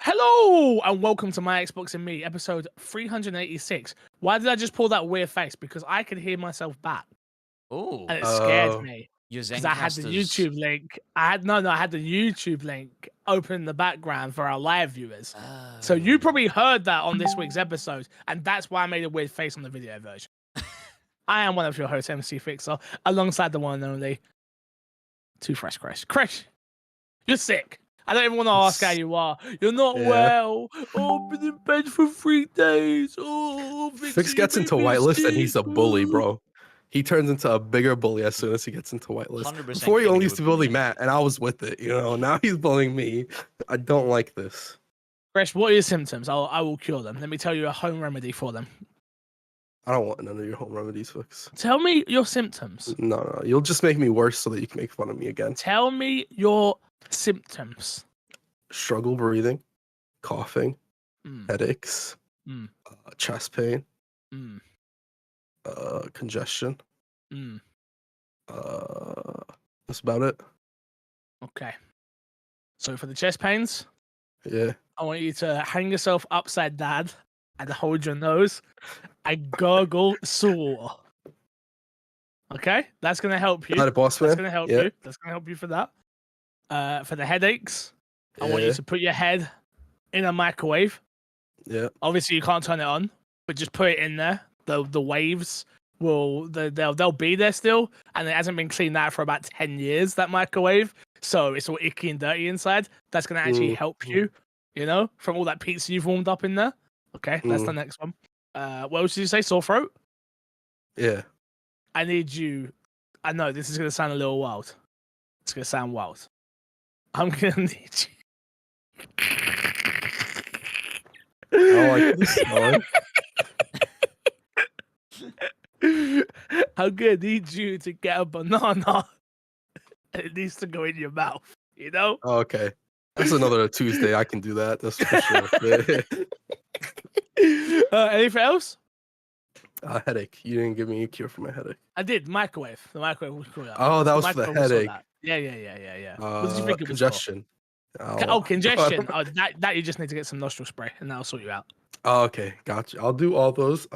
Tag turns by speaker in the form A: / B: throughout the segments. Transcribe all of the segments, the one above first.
A: Hello and welcome to My Xbox and Me, episode 386. Why did I just pull that weird face? Because I could hear myself back
B: Oh,
A: and it scared me.
B: your
A: Because I had the
B: Zencasters.
A: YouTube link. I had the YouTube link open in the background for our live viewers. So you
B: Oh.
A: probably heard that on this week's episode, and that's why I made a weird face on the video version. I am one of your hosts, MC Fixer, alongside the one and only Too Fresh Crash. Crash, you're sick. I don't even want to ask how you are. You're not well. Oh, I've been in bed for 3 days. Oh,
C: Fix
A: Fixer, you
C: gets
A: made
C: into
A: me
C: whitelist and
A: sick.
C: he's a bully, bro. He turns into a bigger bully as soon as he gets into whitelist.
B: 100%
C: Before he only used to bully
B: bully.
C: Matt, and I was with it, you know. Now he's bullying me. I don't like this.
A: Fresh, what are your symptoms? I will cure them. Let me tell you a home remedy for them.
C: I don't want none of your home remedies, Fix.
A: Tell me your symptoms.
C: No. You'll just make me worse so that you can make fun of me again.
A: Tell me your symptoms.
C: Struggle breathing, coughing,
A: Mm,
C: headaches,
A: mm,
C: chest pain,
A: mm,
C: congestion.
A: mm.
C: That's about it.
A: Okay. So for the chest pains,
C: Yeah.
A: I want you to hang yourself upside down and hold your nose and gargle salt. Okay? That's going to help you.
C: Got it, boss man.
A: That's going to help
C: Yeah.
A: you. That's going to help you for that. For the headaches, I want you
C: Yeah.
A: to put your head in a microwave.
C: Yeah.
A: Obviously, you can't turn it on, but just put it in there. The waves they'll be there still, and it hasn't been cleaned out for about 10 years, that microwave. So it's all icky and dirty inside. That's going to actually help you, from all that pizza you've warmed up in there. Okay, that's the next one. What else did you say? Sore throat?
C: Yeah.
A: I need you. I know this is going to sound a little wild. It's going to sound wild. I'm going to need you.
C: I like this one.
A: I'm going to need you to get a banana and it needs to go in your mouth, you know?
C: Oh, okay. That's another Tuesday. I can do that. That's for sure.
A: Anything else?
C: Headache. You didn't give me a cure for my headache.
A: I did. Microwave. The microwave was cool.
C: Oh, that was for the headache.
A: Yeah. What did you think it was
C: congestion.
A: for? Congestion. That you just need to get some nostril spray and that'll sort you out.
C: Oh, okay, gotcha. I'll do all those.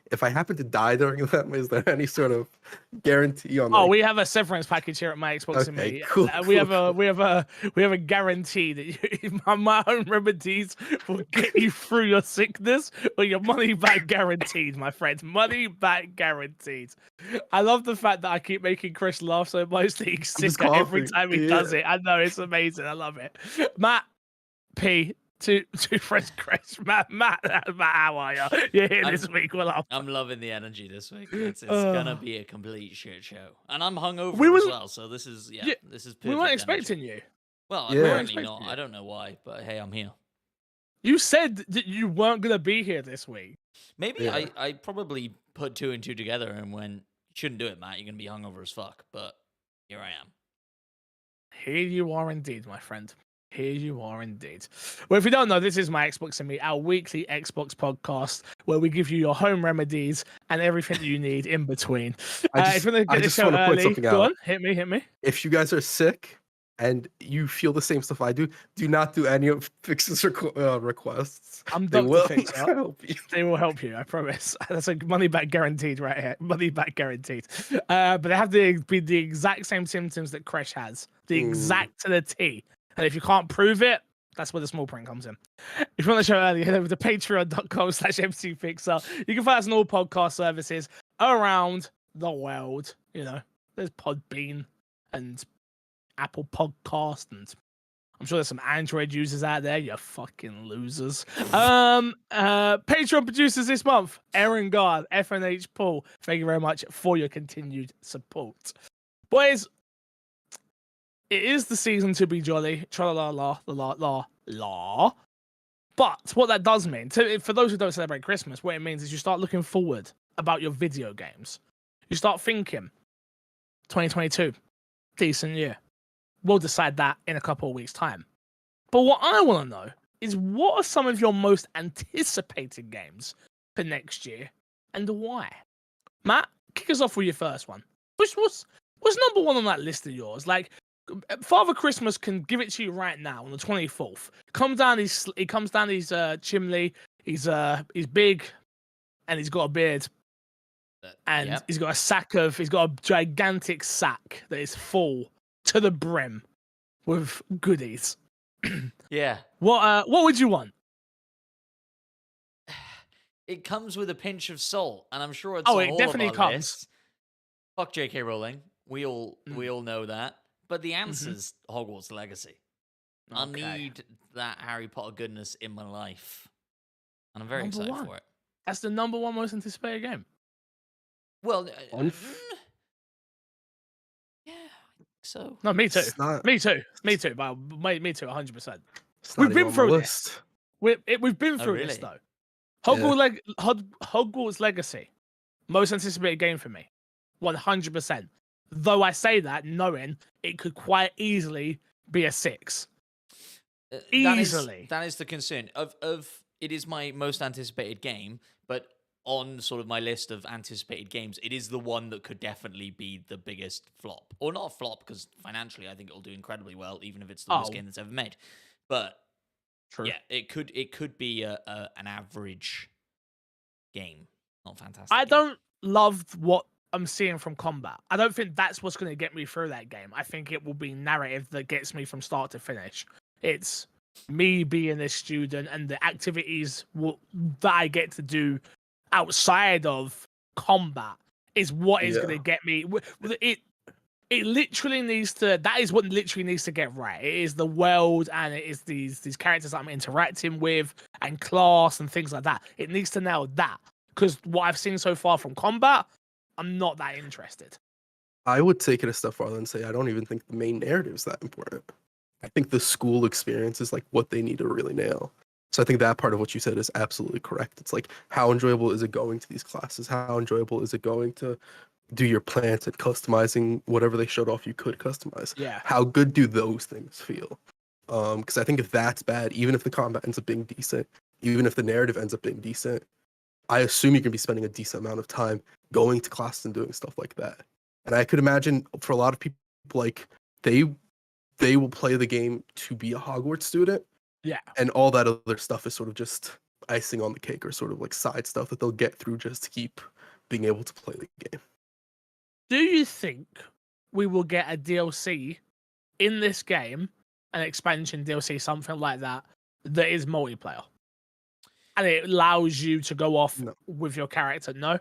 C: If I happen to die during that, is there any sort of guarantee on?
A: We have a severance package here at My Xbox and Me.
C: Cool,
A: we have a guarantee that my home remedies will get you through your sickness, or your money back guaranteed, my friend. Money back guaranteed. I love the fact that I keep making Chris laugh so much that he's sick every time he does it. I know, it's amazing. I love it. Matt P. Two friends, Chris. Matt, how are you? You're here this week. Well,
B: I'm loving the energy this week. It's gonna be a complete shit show, and I'm hungover as well. So this is this is perfect.
A: We weren't expecting
B: energy.
A: you.
B: Well,
C: Yeah.
B: apparently not. I don't know why, but hey, I'm here.
A: You said that you weren't gonna be here this week.
B: Maybe
C: Yeah.
B: I probably put 2 and 2 together and went, "You shouldn't do it, Matt. You're gonna be hungover as fuck." But here I am.
A: Here you are indeed, my friend. Here you are indeed. Well, if you don't know, this is My Xbox and Me, our weekly Xbox podcast, where we give you your home remedies and everything that you need in between. If you want to get the show early, go on, hit me.
C: If you guys are sick and you feel the same stuff I do not do any of Fix's requests.
A: I'm
C: They
A: Dr.
C: will
A: Fixer.
C: help you.
A: They will help you, I promise. That's a money back guaranteed right here. Money back guaranteed. But they have to be the exact same symptoms that Crash has. The exact to the T. And if you can't prove it, that's where the small print comes in. If you want the show early, head over to patreon.com/mcfixer. You can find us on all podcast services around the world. There's Podbean and Apple Podcast, and I'm sure there's some Android users out there. You fucking losers. Patreon producers this month: Aaron Guard, FNH Paul. Thank you very much for your continued support, boys. It is the season to be jolly, tra-la-la-la-la-la-la. But what that does mean, for those who don't celebrate Christmas, what it means is you start looking forward about your video games. You start thinking, 2022, decent year. We'll decide that in a couple of weeks' time. But what I want to know is, what are some of your most anticipated games for next year, and why? Matt, kick us off with your first one. What's number one on that list of yours? Like, Father Christmas can give it to you right now on the 24th. He comes down his chimney. He's big, and he's got a beard, and
B: Yep.
A: he's got a gigantic sack that is full to the brim with goodies.
B: Yeah.
A: What would you want?
B: It comes with a pinch of salt, and I'm sure it's
A: Oh,
B: on
A: it
B: all
A: definitely
B: of our
A: comes.
B: lists. Fuck J.K. Rowling. We all know that. But the answer's Hogwarts Legacy. I need that Harry Potter goodness in my life, and I'm very excited for it.
A: That's the number one most anticipated game.
B: Well, yeah, I think so.
A: No, me too. Me too. Me too. 100%. We've been through this. We've been through this though. Hogwarts Legacy, most anticipated game for me, 100%. Though I say that knowing it could quite easily be a 6. Easily.
B: That is the concern of it is my most anticipated game, but on sort of my list of anticipated games, it is the one that could definitely be the biggest flop. Or not a flop, because financially I think it'll do incredibly well, even if it's the worst game that's ever made. But yeah, it could be an average game. Not fantastic.
A: I don't love what I'm seeing from combat. I don't think that's what's going to get me through that game. I think it will be narrative that gets me from start to finish. It's me being a student and the activities that I get to do outside of combat is what is going to get me. It literally needs to. That is what literally needs to get right. It is the world, and it is these characters that I'm interacting with, and class and things like that. It needs to nail that, because what I've seen so far from combat, I'm not that interested.
C: I would take it a step farther and say I don't even think the main narrative is that important. I think the school experience is like what they need to really nail. So I think that part of what you said is absolutely correct. It's like, how enjoyable is it going to these classes? How enjoyable is it going to do your plants and customizing whatever they showed off you could customize?
A: Yeah.
C: How good do those things feel? Because I think if that's bad, even if the combat ends up being decent, even if the narrative ends up being decent, I assume you can be spending a decent amount of time going to classes and doing stuff like that. And I could imagine for a lot of people, like they will play the game to be a Hogwarts student.
A: Yeah.
C: And all that other stuff is sort of just icing on the cake, or sort of like side stuff that they'll get through just to keep being able to play the game.
A: Do you think we will get a DLC in this game, an expansion DLC, something like that, that is multiplayer? And it allows you to go off with your character? No.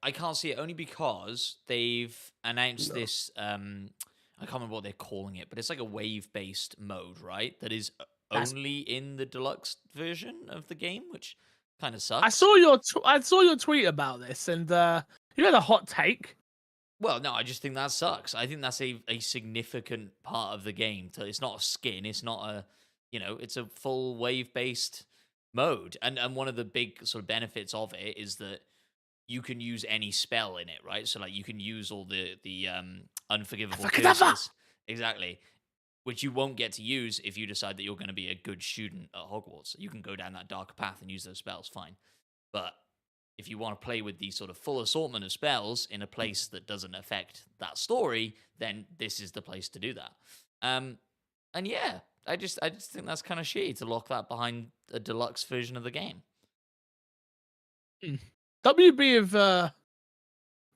B: I can't see it, only because they've announced this. I can't remember what they're calling it, but it's like a wave-based mode, right? That is only in the deluxe version of the game, which kind of sucks.
A: I saw your tweet about this, and you had a hot take.
B: Well, no, I just think that sucks. I think that's a significant part of the game. It's not a skin. It's not a, it's a full wave-based mode. And one of the big sort of benefits of it is that you can use any spell in it, right? So like you can use all the unforgivable curses. Exactly. Which you won't get to use if you decide that you're going to be a good student at Hogwarts. You can go down that darker path and use those spells, fine. But if you want to play with the sort of full assortment of spells in a place that doesn't affect that story, then this is the place to do that. And yeah, I just think that's kind of shitty to lock that behind a deluxe version of the game.
A: WB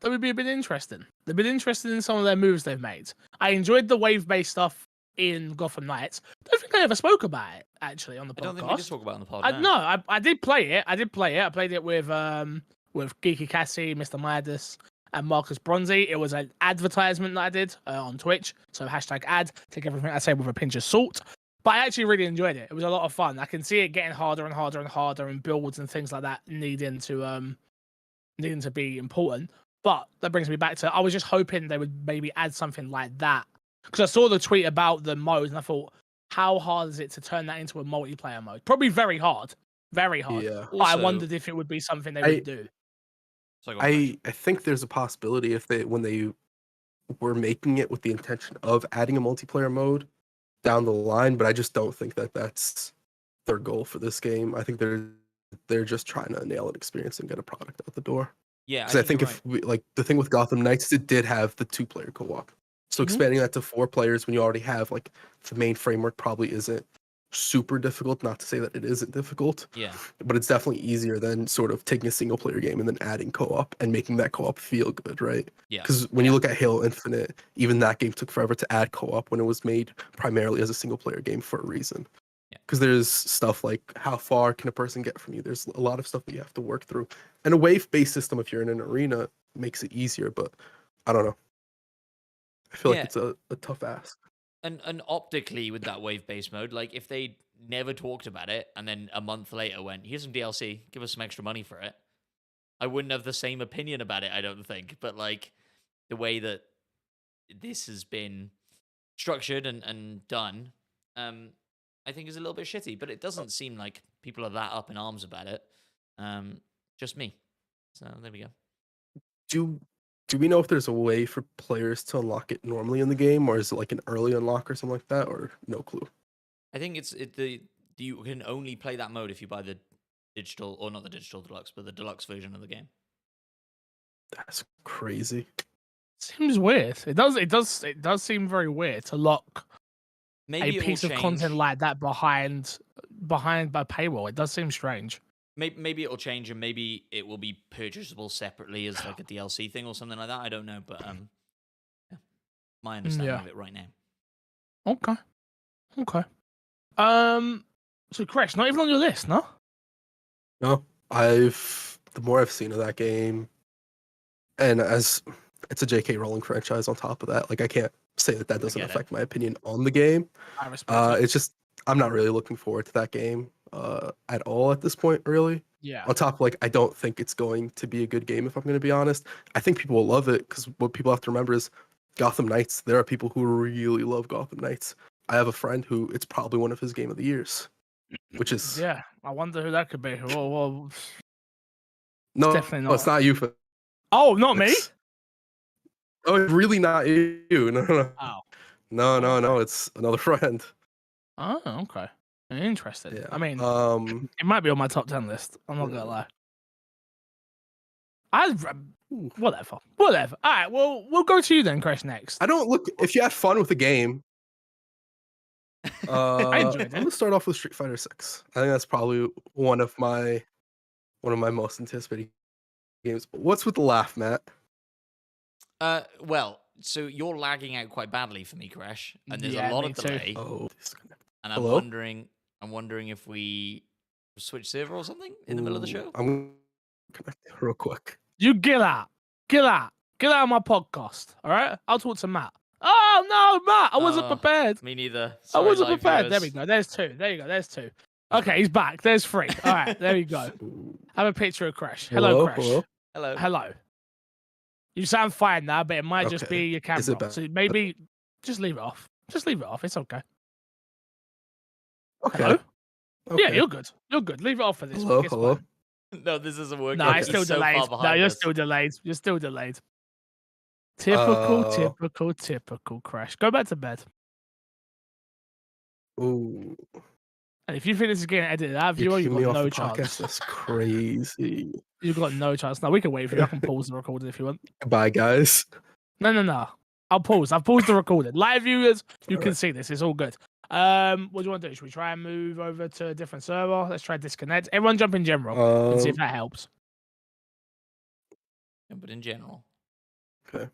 A: have been interesting. They've been interested in some of their moves they've made. I enjoyed the wave-based stuff in Gotham Knights. I don't think I ever spoke about it actually on the podcast.
B: I don't think we did talk about it on the pod.
A: I did play it. I played it with Geeky Cassie, Mr. Midas, and Marcus Bronzy. It was an advertisement that I did on Twitch. So #ad. Take everything I say with a pinch of salt. But I actually really enjoyed it. It was a lot of fun. I can see it getting harder and harder and harder, and builds and things like that needing to be important. But that brings me back to, I was just hoping they would maybe add something like that, because I saw the tweet about the mode and I thought, how hard is it to turn that into a multiplayer mode? Probably very hard. Yeah. Also, I wondered if it would be something they would do.
C: I think there's a possibility when they were making it with the intention of adding a multiplayer mode down the line, but I just don't think that that's their goal for this game. I think they're just trying to nail an experience and get a product out the door.
B: Yeah,
C: because I think if the thing with Gotham Knights, it did have the 2-player co-op, So
A: Mhm.
C: expanding that to 4 players when you already have like the main framework probably isn't super difficult. Not to say that it isn't difficult,
B: Yeah.
C: but it's definitely easier than sort of taking a single player game and then adding co-op and making that co-op feel good, right?
B: Yeah.
C: Because when you look at Halo Infinite, even that game took forever to add co-op when it was made primarily as a single player game for a reason.
B: Yeah.
C: Because there's stuff like how far can a person get from you? There's a lot of stuff that you have to work through. And a wave-based system, if you're in an arena, makes it easier, but I don't know. I feel like
B: Yeah.
C: it's a tough ask.
B: And optically with that wave-based mode, like if they never talked about it and then a month later went, here's some DLC, give us some extra money for it, I wouldn't have the same opinion about it, I don't think. But like the way that this has been structured and done, I think is a little bit shitty. But it doesn't seem like people are that up in arms about it. Just me. So there we go.
C: Do we know if there's a way for players to unlock it normally in the game, or is it like an early unlock or something like that, or no clue?
B: I think you can only play that mode if you buy the digital, or not the digital deluxe, but the deluxe version of the game.
C: That's crazy.
A: Seems weird. It does seem very weird to lock
B: Maybe
A: a
B: it will
A: piece of
B: change.
A: content like that behind a paywall. It does seem strange.
B: Maybe it'll change, and maybe it will be purchasable separately as like a DLC thing or something like that. I don't know, but yeah, my understanding
A: Yeah.
B: of it right now.
A: Okay. Okay. So Crash, not even on your list, no?
C: No, the more I've seen of that game, and as it's a J.K. Rowling franchise on top of that, like I can't say that doesn't
B: get it.
C: affect my opinion on the game.
A: I respect it.
C: It's just I'm not really looking forward to that game at all at this point, really.
A: Yeah.
C: On top of like, I don't think it's going to be a good game if I'm going to be honest. I think people will love it because what people have to remember is Gotham Knights. There are people who really love Gotham Knights. I have a friend who it's probably one of his game of the years, which is
A: Yeah. I wonder who that could be. Well,
C: no,
A: definitely
C: no, it's
A: not.
C: not you. Felix.
A: Oh, not me.
C: Oh, it's really not you. No, no,
A: Oh.
C: no. It's another friend.
A: Oh, okay. Interesting.
C: Yeah.
A: I mean, it might be on my top 10 list. I'm not gonna lie. Whatever. All right. Well, we'll go to you then, Chris. Next.
C: I don't look. If you had fun with the game,
A: I enjoyed
C: I'm
A: it.
C: gonna start off with Street Fighter 6. I think that's probably one of my most anticipated games. What's with the laugh, Matt?
B: Well, so you're lagging out quite badly for me, Crash, and there's
A: Yeah,
B: a lot
A: me
B: of
A: too.
B: delay.
C: Oh,
B: And I'm
C: hello?
B: wondering if we switch server or something in the middle of the show.
C: I'm gonna connect real quick.
A: You get out. Get out of my podcast. All right. I'll talk to Matt. Oh no, Matt! I wasn't prepared.
B: Me neither.
A: I
B: Sorry,
A: wasn't
B: live
A: prepared. There
B: viewers.
A: we go. There's two. There you go. There's two. Okay, he's back. There's three. All right, there you go. Have a picture of Crash. Hello, Crash.
C: Hello.
B: Hello.
A: You sound fine now, but it might just
C: Okay.
A: be your
C: Is it
A: camera.
C: better?
A: So maybe just leave it off. Just leave it off. It's okay.
C: Okay.
A: Hello?
C: Okay.
A: Yeah, you're good. You're good. Leave it off for this
C: Hello,
A: week. It's
C: hello.
A: fine.
B: No, this isn't working.
A: No,
B: He's
A: it's still
B: so
A: delayed.
B: far
A: No,
B: behind
A: you're
B: us.
A: still delayed. You're still delayed. Typical Crash. Go back to bed.
C: Ooh,
A: And if you think this is getting edited out,
C: you're
A: viewer, you've
C: kicking me
A: got
C: off
A: no
C: the
A: chance.
C: podcast. That's crazy.
A: You've got no chance. No, we can wait for you. I can pause the recording if you want.
C: Goodbye, guys.
A: No. I'll pause. I've paused the recording. Live viewers, you
C: All
A: can
C: right.
A: see this. It's all good. What do you want to do? Should we try and move over to a different server? Let's try disconnect. Everyone jump in general and see if that helps.
B: Yeah, but in general.
C: Okay.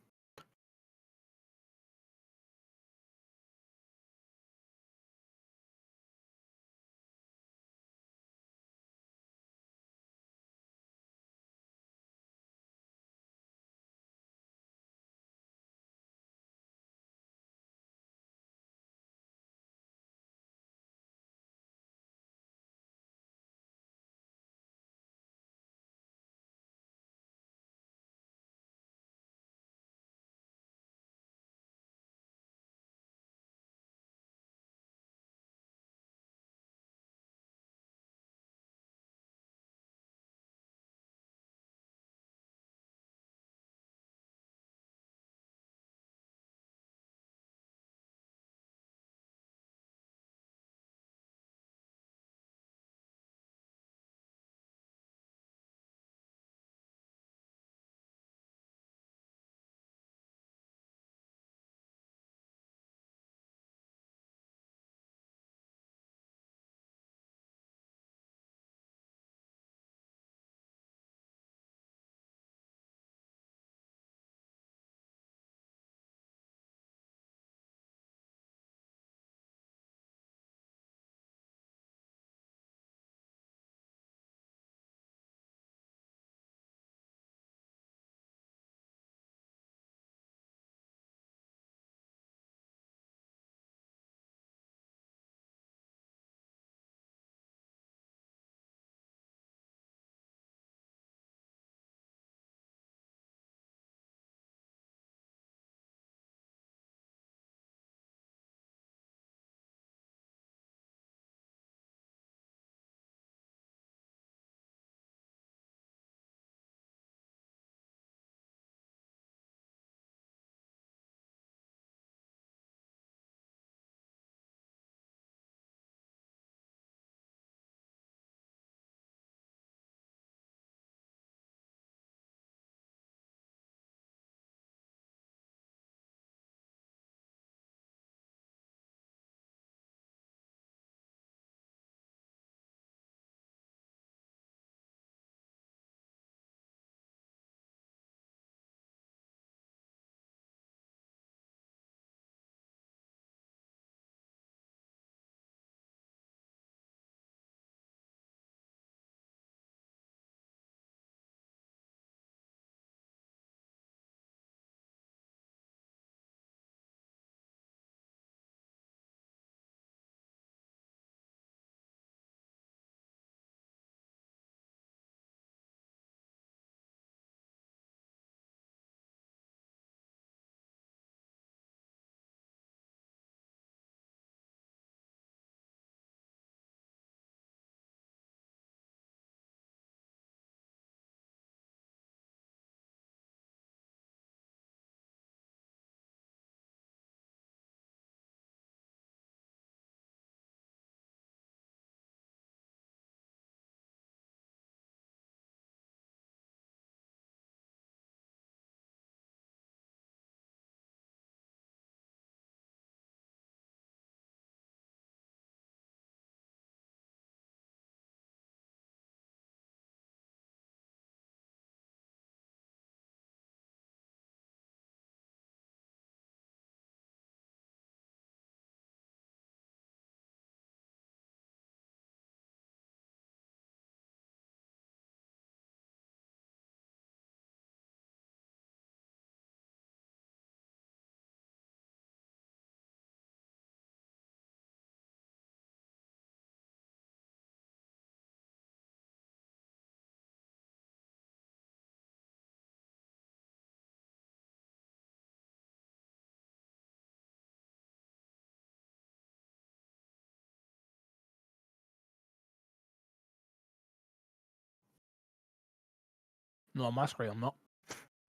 A: No, on my screen, I'm not.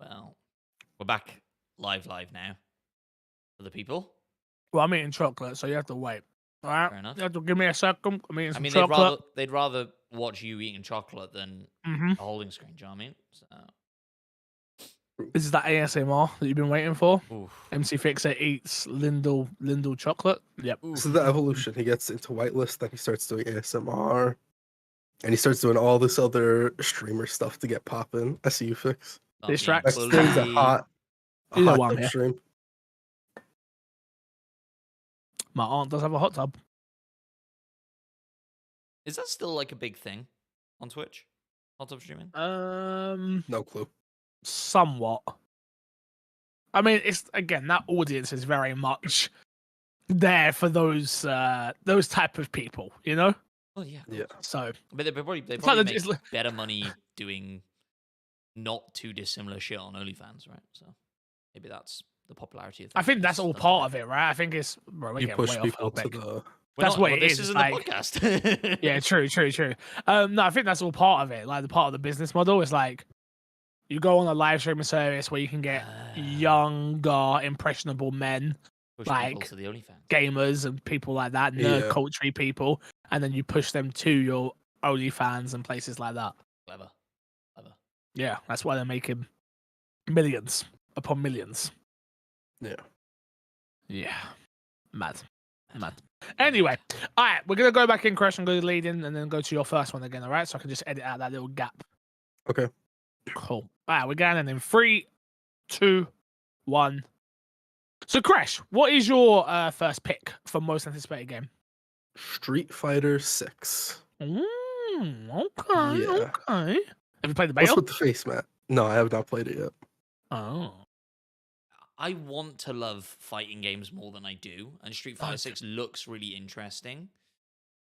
B: Well, we're back live now for the people.
A: Well, I'm eating chocolate, so you have to wait. All right?
B: Fair enough.
A: You have to give me a second. I'm eating
B: I
A: some
B: mean,
A: chocolate.
B: they'd rather watch you eating chocolate than
A: Mm-hmm.
B: a holding screen. Do you know what I mean? So,
A: This is that ASMR that you've been waiting for.
B: oof.
A: MC Fixer eats Lindell chocolate. Yep.
B: Oof.
C: This is the evolution. He gets into whitelist, then he starts doing ASMR, and he starts doing all this other streamer stuff to get popping. I see you, Fix.
B: Not being
A: Distracts.
C: Next thing's a
B: fully-
C: hot
A: You know what I'm
C: tub
A: here.
C: stream.
A: My aunt does have a hot tub.
B: Is that still like a big thing on Twitch? Hot tub streaming?
C: No clue.
A: Somewhat. I mean, it's again that audience is very much there for those type of people, you know.
B: Oh yeah.
C: Yeah.
A: So
B: But they probably
A: like
B: make
A: the- it's like-
B: better money doing not too dissimilar shit on OnlyFans, right? So maybe that's the popularity of.
A: I think that's all
B: the
A: part of it, right? I think it's bro, we're
C: You
A: getting
C: push
A: way
C: people
A: off
C: to
A: topic.
C: the.
A: That's what it
B: this
A: is,
B: isn't
A: like-
B: the podcast.
A: Yeah, true. No, I think that's all part of it. Like the part of the business model is like you go on a live streaming service where you can get younger, impressionable men,
B: Push
A: like,
B: people to the OnlyFans.
A: gamers, and people like that, nerd
C: Yeah.
A: culture people, and then you push them to your OnlyFans and places like that.
B: Clever.
A: Yeah, that's why they're making millions upon millions.
C: Yeah.
A: Yeah, mad. Anyway, all right, we're gonna go back in, Crash, and go to lead in, and then go to your first one again. All right, so I can just edit out that little gap.
C: Okay.
A: Cool. All right, we're going in 3, 2, 1. So, Crash, what is your first pick for most anticipated game?
C: Street Fighter 6.
A: Okay,
C: Yeah.
A: okay. Have you played the
C: What's
A: beta?
C: with the face, Matt? No, I have not played it yet.
A: Oh,
B: I want to love fighting games more than I do, and Street Fighter
A: Okay.
B: 6 looks really interesting.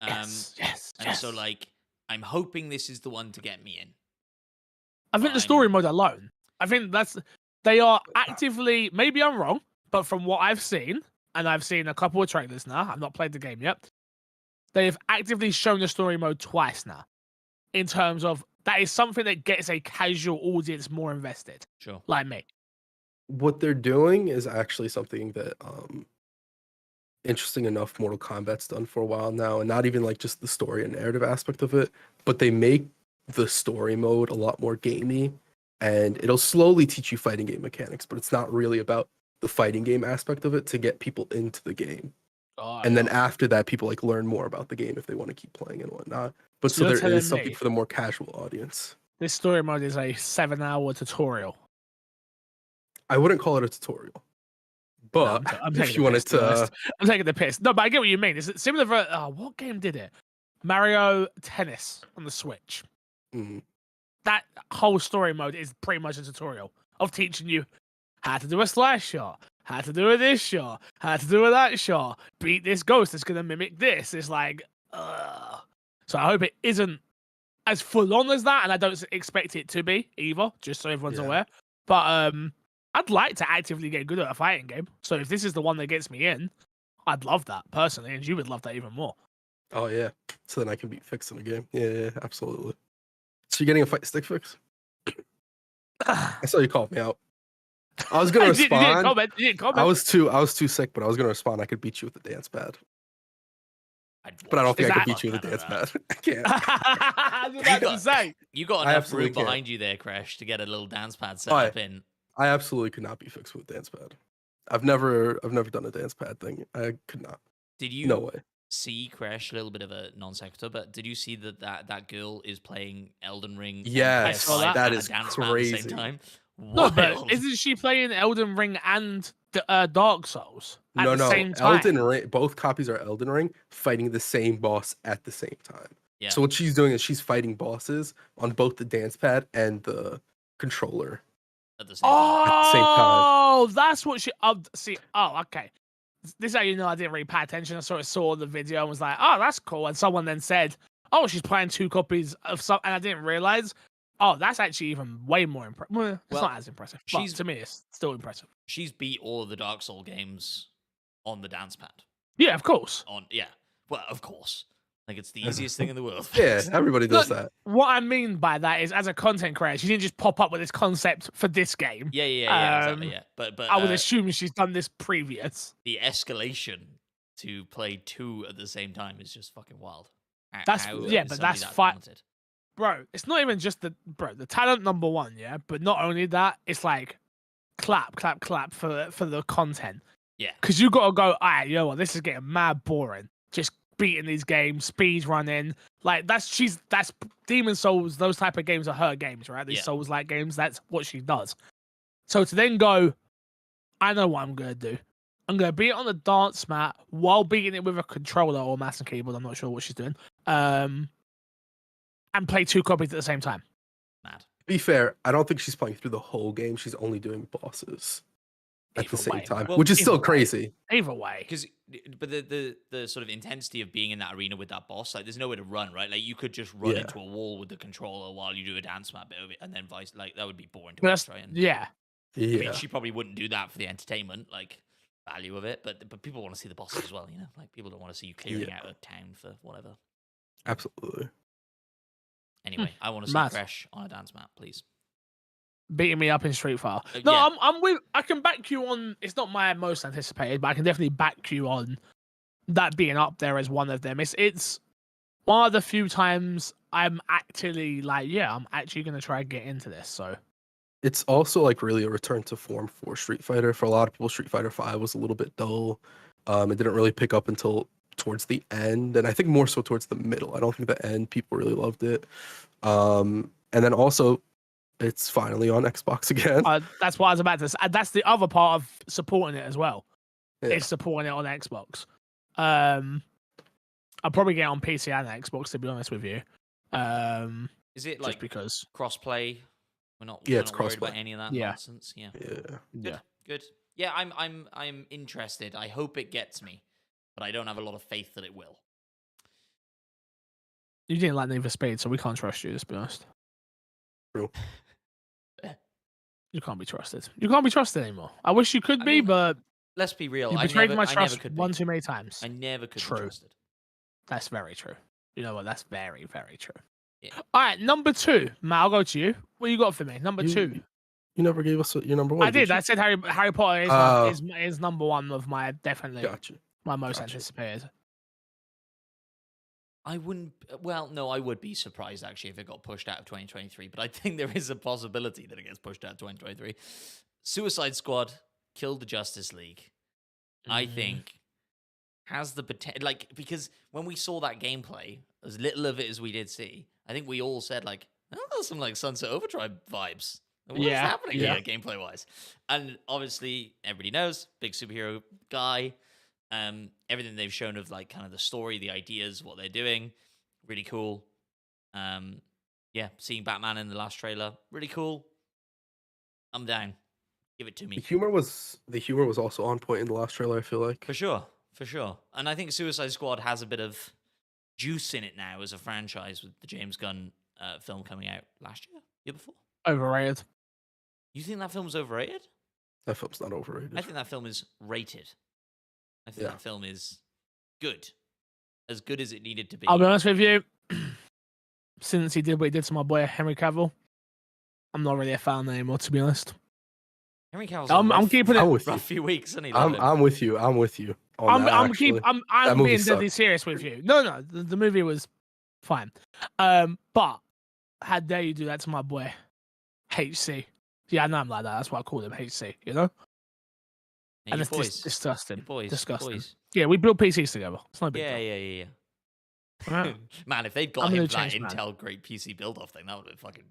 A: yes.
B: And so like I'm hoping this is the one to get me in.
A: I think the
B: Fine.
A: story mode alone. I think they are actively. Maybe I'm wrong, but from what I've seen, and I've seen a couple of trailers now. I've not played the game yet. They have actively shown the story mode twice now. In terms of that is something that gets a casual audience more invested,
B: Sure.
A: like me.
C: What they're doing is actually something that interesting enough Mortal Kombat's done for a while now, and not even like just the story and narrative aspect of it, but they make the story mode a lot more gamey, and it'll slowly teach you fighting game mechanics, but it's not really about the fighting game aspect of it to get people into the game. And then after that, people like learn more about the game if they want to keep playing and whatnot. But
A: So
C: so
A: you're
C: there is
A: telling
C: something
A: me-
C: for the more casual audience.
A: This story mode is a 7-hour tutorial.
C: I wouldn't call it a tutorial, but
A: I'm taking
C: if
A: the
C: you wanted
A: piss, to be
C: to,
A: honest. I'm taking the piss. No, but I get what you mean. It's similar for what game did it? Mario Tennis on the Switch.
C: mm,
A: That whole story mode is pretty much a tutorial of teaching you how to do a slash shot, how to do a this shot, how to do a that shot, beat this ghost that's gonna mimic this. It's like, so I hope it isn't as full on as that, and I don't expect it to be either. Just so everyone's
C: Yeah.
A: aware. But I'd like to actively get good at a fighting game. So if this is the one that gets me in, I'd love that personally, and you would love that even more.
C: oh yeah, so then I can beat Fix in a game. Yeah, absolutely. So you're getting a fight stick Fix? I saw you called me out. I was gonna
A: You didn't
C: respond.
A: comment. You didn't comment.
C: I was too sick, but I was gonna respond. I could beat you with the dance pad, but I don't think
A: Is
C: I
A: that-
C: could beat you with the dance pad. I can't.
A: I was about to say.
B: You got
C: I
B: enough
C: absolutely
B: room
C: can't.
B: behind you there, Crash, to get a little dance pad set
C: Oh,
B: up in.
C: I absolutely could not be fixed with a dance pad. I've never done a dance pad thing. I could not.
B: Did you
C: No way.
B: see, Crash, a little bit of a non sequitur, but did you see that girl is playing Elden Ring? on
C: Yes,
B: PS5
A: that
B: and a
C: is
B: dance pad at the
C: crazy.
B: same time?
A: No, but
B: Wild.
A: isn't she playing Elden Ring and Dark Souls at
C: No,
A: the
C: no.
A: same time?
C: Elden Ring. Both copies are Elden Ring, fighting the same boss at the same time.
B: Yeah.
C: So what she's doing is she's fighting bosses on both the dance pad and the controller.
B: At the same time.
C: At the same time.
A: Oh, that's what she. See. Oh, okay. This is how you know I didn't really pay attention. I sort of saw the video and was like, "Oh, that's cool." And someone then said, "Oh, she's playing 2 copies of some," and I didn't realize. Oh, that's actually even way more impressive. Well, it's
B: Well,
A: not as impressive. But
B: she's-
A: to me, it's still impressive.
B: She's beat all of the Dark Soul games on the dance pad.
A: Yeah, of course.
B: Yeah. Well, of course. Like it's the easiest thing in the world.
C: Yeah, everybody does
A: Look,
C: that.
A: What I mean by that is, as a content creator, she didn't just pop up with this concept for this game.
B: Yeah, exactly. Yeah, but
A: I would assume she's done this previous.
B: the escalation to play 2 at the same time is just fucking wild.
A: That's
B: How
A: yeah,
B: is
A: but
B: somebody
A: that's
B: that
A: fine.
B: talented?
A: Bro, it's not even just the talent number one, yeah. But not only that, it's like clap for the content.
B: Yeah.
A: Because you gotta go, alright, you know what, this is getting mad boring. Just beating these games, speed running. Like that's Demon Souls, those type of games are her games, right? These
B: Yeah.
A: Souls like games, that's what she does. So to then go, I know what I'm gonna do. I'm gonna beat it on the dance mat while beating it with a controller or mouse and keyboard, I'm not sure what she's doing. And play 2 copies at the same time.
B: Mad.
C: To be fair, I don't think she's playing through the whole game. She's only doing bosses at the
A: Either
C: same
A: way.
C: time,
B: Well,
C: which is still
A: either way.
C: crazy.
A: Either way.
B: But the sort of intensity of being in that arena with that boss, like there's nowhere to run, right? Like you could just run
C: Yeah.
B: into a wall with the controller while you do a dance mat bit of it, and then vice like that would be boring to
A: But
B: watch,
A: that's,
B: right? And,
A: yeah.
B: I mean,
C: Yeah,
B: she probably wouldn't do that for the entertainment, like value of it, but people want to see the bosses as well, you know? Like people don't want to see you clearing
C: Yeah.
B: out a town for whatever.
C: absolutely.
B: Anyway, I want to see
A: Mad.
B: Crash on a dance mat, please.
A: Beating me up in Street Fighter. No,
B: yeah.
A: I'm with. I can back you on. It's not my most anticipated, but I can definitely back you on that being up there as one of them. It's one of the few times I'm actually like, yeah, I'm actually gonna try and get into this. So
C: It's also like really a return to form for Street Fighter. For a lot of people, Street Fighter 5 was a little bit dull. It didn't really pick up until towards the end, and I think more so towards the middle. I don't think the end people really loved it. And then also, it's finally on Xbox again.
A: that's what I was about to say. That's the other part of supporting it as well.
C: Yeah.
A: It's supporting it on Xbox. I'll probably get it on PC and Xbox, to be honest with you.
B: Is it
A: Just
B: like
A: because.
B: crossplay? We're not,
C: Yeah,
B: we're
C: it's
B: not worried about
C: crossplay.
B: any of that
A: Yeah.
B: nonsense. Yeah.
C: Yeah.
A: Yeah.
B: Good. Yeah, I'm interested. I hope it gets me, but I don't have a lot of faith that it will.
A: You didn't like Need for Speed, so we can't trust you, let's be honest.
C: True.
A: You can't be trusted. You can't be trusted anymore. I wish you could
B: I
A: be,
B: mean,
A: but
B: Let's be real.
A: you
B: I
A: betrayed
B: never,
A: my
B: I never
A: trust
B: could
A: one
B: be.
A: too many times.
B: I never could
A: True.
B: be trusted.
A: That's very true. You know what? That's very, very true.
B: Yeah.
A: All right, number 2. Matt, I'll go to you. What you got for me? Number 2.
C: You never gave us your number one.
A: I did.
C: you?
A: I said Harry Potter is,
C: Oh.
A: is number 1 of my definitely
C: Gotcha.
A: my most
C: Gotcha.
A: anticipated.
B: I wouldn't. Well, no, I would be surprised actually if it got pushed out of 2023. But I think there is a possibility that it gets pushed out of 2023. Suicide Squad killed the Justice League. I think has the potential, like, because when we saw that gameplay, as little of it as we did see, I think we all said like, oh, there's some like Sunset Overdrive vibes. What is
A: Yeah,
B: happening
A: yeah.
B: here, gameplay wise? And obviously, everybody knows, big superhero guy. Everything they've shown of like kind of the story, the ideas, what they're doing, really cool. Yeah, seeing Batman in the last trailer, really cool. I'm down. Give it to
C: The
B: me.
C: humor was also on point in the last trailer. I feel like.
B: For sure. And I think Suicide Squad has a bit of juice in it now as a franchise with the James Gunn film coming out last year before.
A: Overrated.
B: You think that film's overrated?
C: That film's not overrated.
B: I think that film is rated. I think
C: Yeah.
B: that film is good. As good as it needed to be.
A: I'll be honest with you. Since he did what he did to my boy Henry Cavill, I'm not really a fan anymore, to be honest.
B: Henry Cavill's
A: I'm keeping it.
C: I'm with you.
B: rough few weeks, isn't he?
C: I'm with you. I'm with you. on that,
A: I'm
C: actually.
A: I'm
C: movie
A: being deadly
C: sucked.
A: serious with you. No, the movie was fine. But how dare you do that to my boy HC? Yeah, I know I'm like that. That's why I call him HC. You know,
B: Yeah,
A: and
B: you
A: it's
B: boys.
A: disgusting.
B: You boys.
A: Disgusting.
B: Boys.
A: Yeah, we built PCs together. It's no big
B: Yeah,
A: deal.
B: yeah.
A: Right?
B: Man, if they'd got
A: I'm
B: him
A: gonna
B: for that
A: change, man.
B: Intel Great PC build off thing, that would have been fucking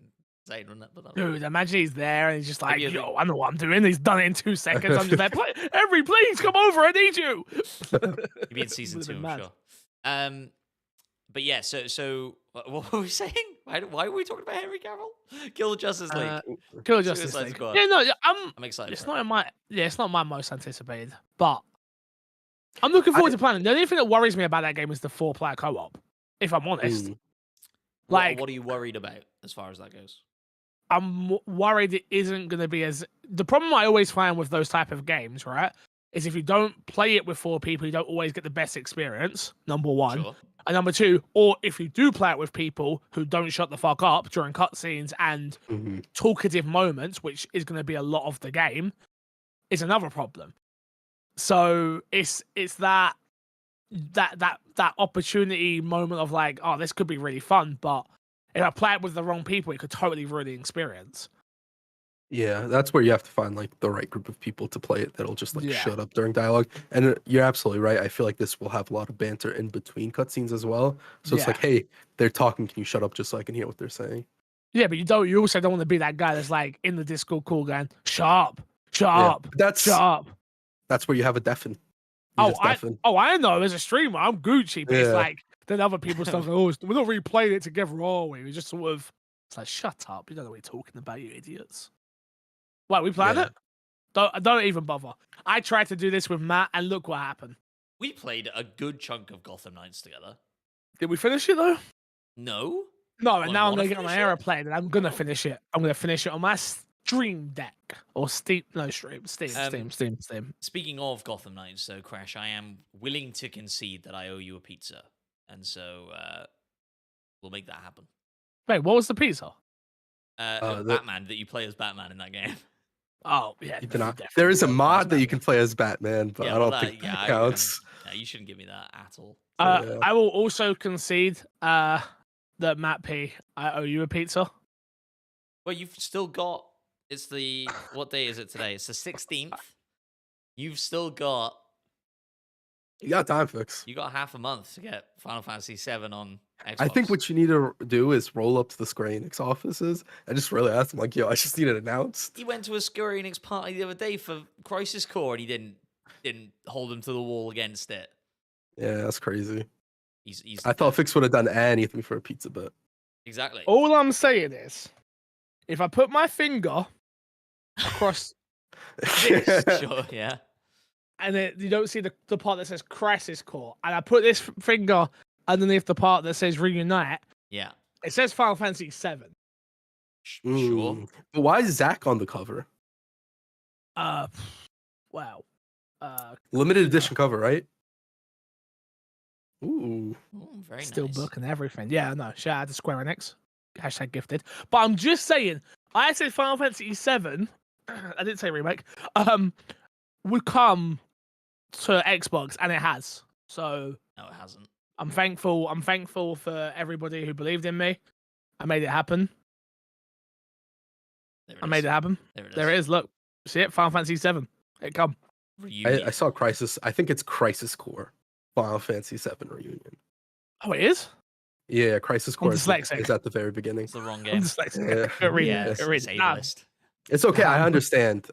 B: insane, wouldn't it? But that
A: Dude, imagine he's there and he's just like,
B: you
A: yo, I know what I'm doing. He's done it in 2 seconds. I'm just like, Henry, please come over. I need you.
B: He'd be in season
A: Would've
B: 2,
A: been
B: I'm
A: mad.
B: sure. But yeah, so what were we saying? Why were we talking about Henry Cavill? Kill the Justice League.
A: Kill Justice
B: Suicide
A: League.
B: Squad.
A: Yeah, no,
B: I'm excited.
A: it's
B: for it.
A: not in my it's not my most anticipated, but I'm looking forward to playing. The only thing that worries me about that game is the 4-player co-op. If I'm honest,
C: Mm.
A: like
B: what are you worried about as far as that goes?
A: I'm worried it isn't going to be as. The problem I always find with those type of games, right, is if you don't play it with 4 people, you don't always get the best experience. Number one,
B: Sure.
A: And number two, or if you do play it with people who don't shut the fuck up during cutscenes and talkative moments, which is going to be a lot of the game, is another problem. So it's that opportunity moment of like, oh, this could be really fun, but if I play it with the wrong people, it could totally ruin the experience.
C: Yeah, that's where you have to find like the right group of people to play it that'll just like
A: Yeah.
C: shut up during dialogue. And you're absolutely right. I feel like this will have a lot of banter in between cutscenes as well. So it's like, hey, they're talking. Can you shut up just so I can hear what they're saying?
A: Yeah, but you also don't want to be that guy that's like in the Discord call going, shut up,
C: That's where you have a deafen. You just deafen.
A: I know. As a streamer, I'm Gucci, but it's
C: Yeah.
A: like then other people start going, oh, we're not really playing it together, are we? We just sort of, it's like, shut up. You don't know what you're talking about, you idiots. What, we playing
C: Yeah.
A: it? Don't even bother. I tried to do this with Matt, and look what happened.
B: We played a good chunk of Gotham Knights together.
A: Did we finish it though?
B: No.
A: No, and now I'm
B: wanna
A: gonna get on my
B: finish it?
A: airplane, and I'm gonna finish it. I'm gonna finish it on my Stream Deck or Steam. No, Steam. Steam.
B: Speaking of Gotham Knights, so Crash, I am willing to concede that I owe you a pizza, and so we'll make that happen.
A: Wait, what was the pizza?
B: Batman, that you play as Batman in that game.
A: Oh yeah,
C: You cannot. There is a mod that you can play as Batman, but I don't think that counts.
B: You shouldn't give me that at all.
C: Yeah.
A: I will also concede that Matt P, I owe you a pizza.
B: Well, you've still got. It's the what day is it today? It's the 16th. You've still got.
C: You got time, Fix.
B: You got half a month to get Final Fantasy VII on Xbox.
C: I think what you need to do is roll up to the Square Enix offices and just really ask them, like, yo, I just need it announced.
B: He went to a Square Enix party the other day for Crisis Core, and he didn't hold him to the wall against it.
C: Yeah, that's crazy.
B: He's
C: I thought Fix would have done anything for a pizza, but
B: exactly.
A: All I'm saying is, if I put my finger across this,
B: Sure, yeah.
A: and then you don't see the part that says Crisis Core, and I put this finger underneath the part that says Reunite,
B: Yeah.
A: it says Final Fantasy VII.
B: Sure.
C: Mm. But why is Zach on the cover?
A: Wow.
C: Limited edition cover, right? Ooh.
B: Ooh, very
A: Still
B: nice.
A: booking everything. Yeah, no. Shout out to Square Enix. Hashtag gifted. But I'm just saying, I said Final Fantasy VII. I didn't say remake. Would come to Xbox, and it has. So
B: No, it hasn't.
A: I'm thankful. I'm thankful for everybody who believed in me. I made it happen.
B: There
A: I made it happen.
B: There it is.
A: There it is. Look, see it. Final Fantasy VII. It come.
B: Reunion.
C: I saw Crisis. I think it's Crisis Core. Final Fantasy VII Reunion.
A: Oh, it is.
C: Yeah, Crisis Core is
A: dyslexic.
C: at the very beginning.
B: It's the wrong
A: I'm
B: game.
A: just like,
C: Yeah.
A: read
B: Yeah,
A: it.
B: it's
A: Read it. Nah,
B: ableist.
C: It's okay. I understand.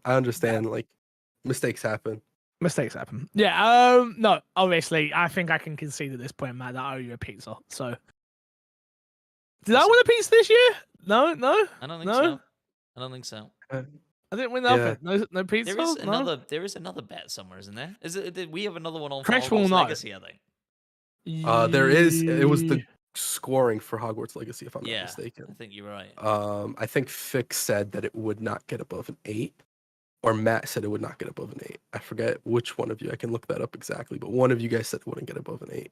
C: Like mistakes happen.
A: mistakes happen. Yeah. No. Obviously, I think I can concede at this point, Matt, that I owe you a pizza. So, did I win a pizza this year? No.
B: I don't think
A: No?
B: so. I don't think so.
A: I didn't win nothing. No pizza.
B: There is
A: No?
B: another. There is another bet somewhere, isn't there? Is it? Did we have another one on
A: Crash will
B: Hogwarts
A: know.
B: Legacy? I think.
C: There is. It was the scoring for Hogwarts Legacy, if I'm not
B: Yeah, I
C: mistaken.
B: think you're right.
C: I think Fix said that it would not get above an 8, or Matt said it would not get above an 8. I forget which one of you. I can look that up exactly, but one of you guys said it wouldn't get above an 8.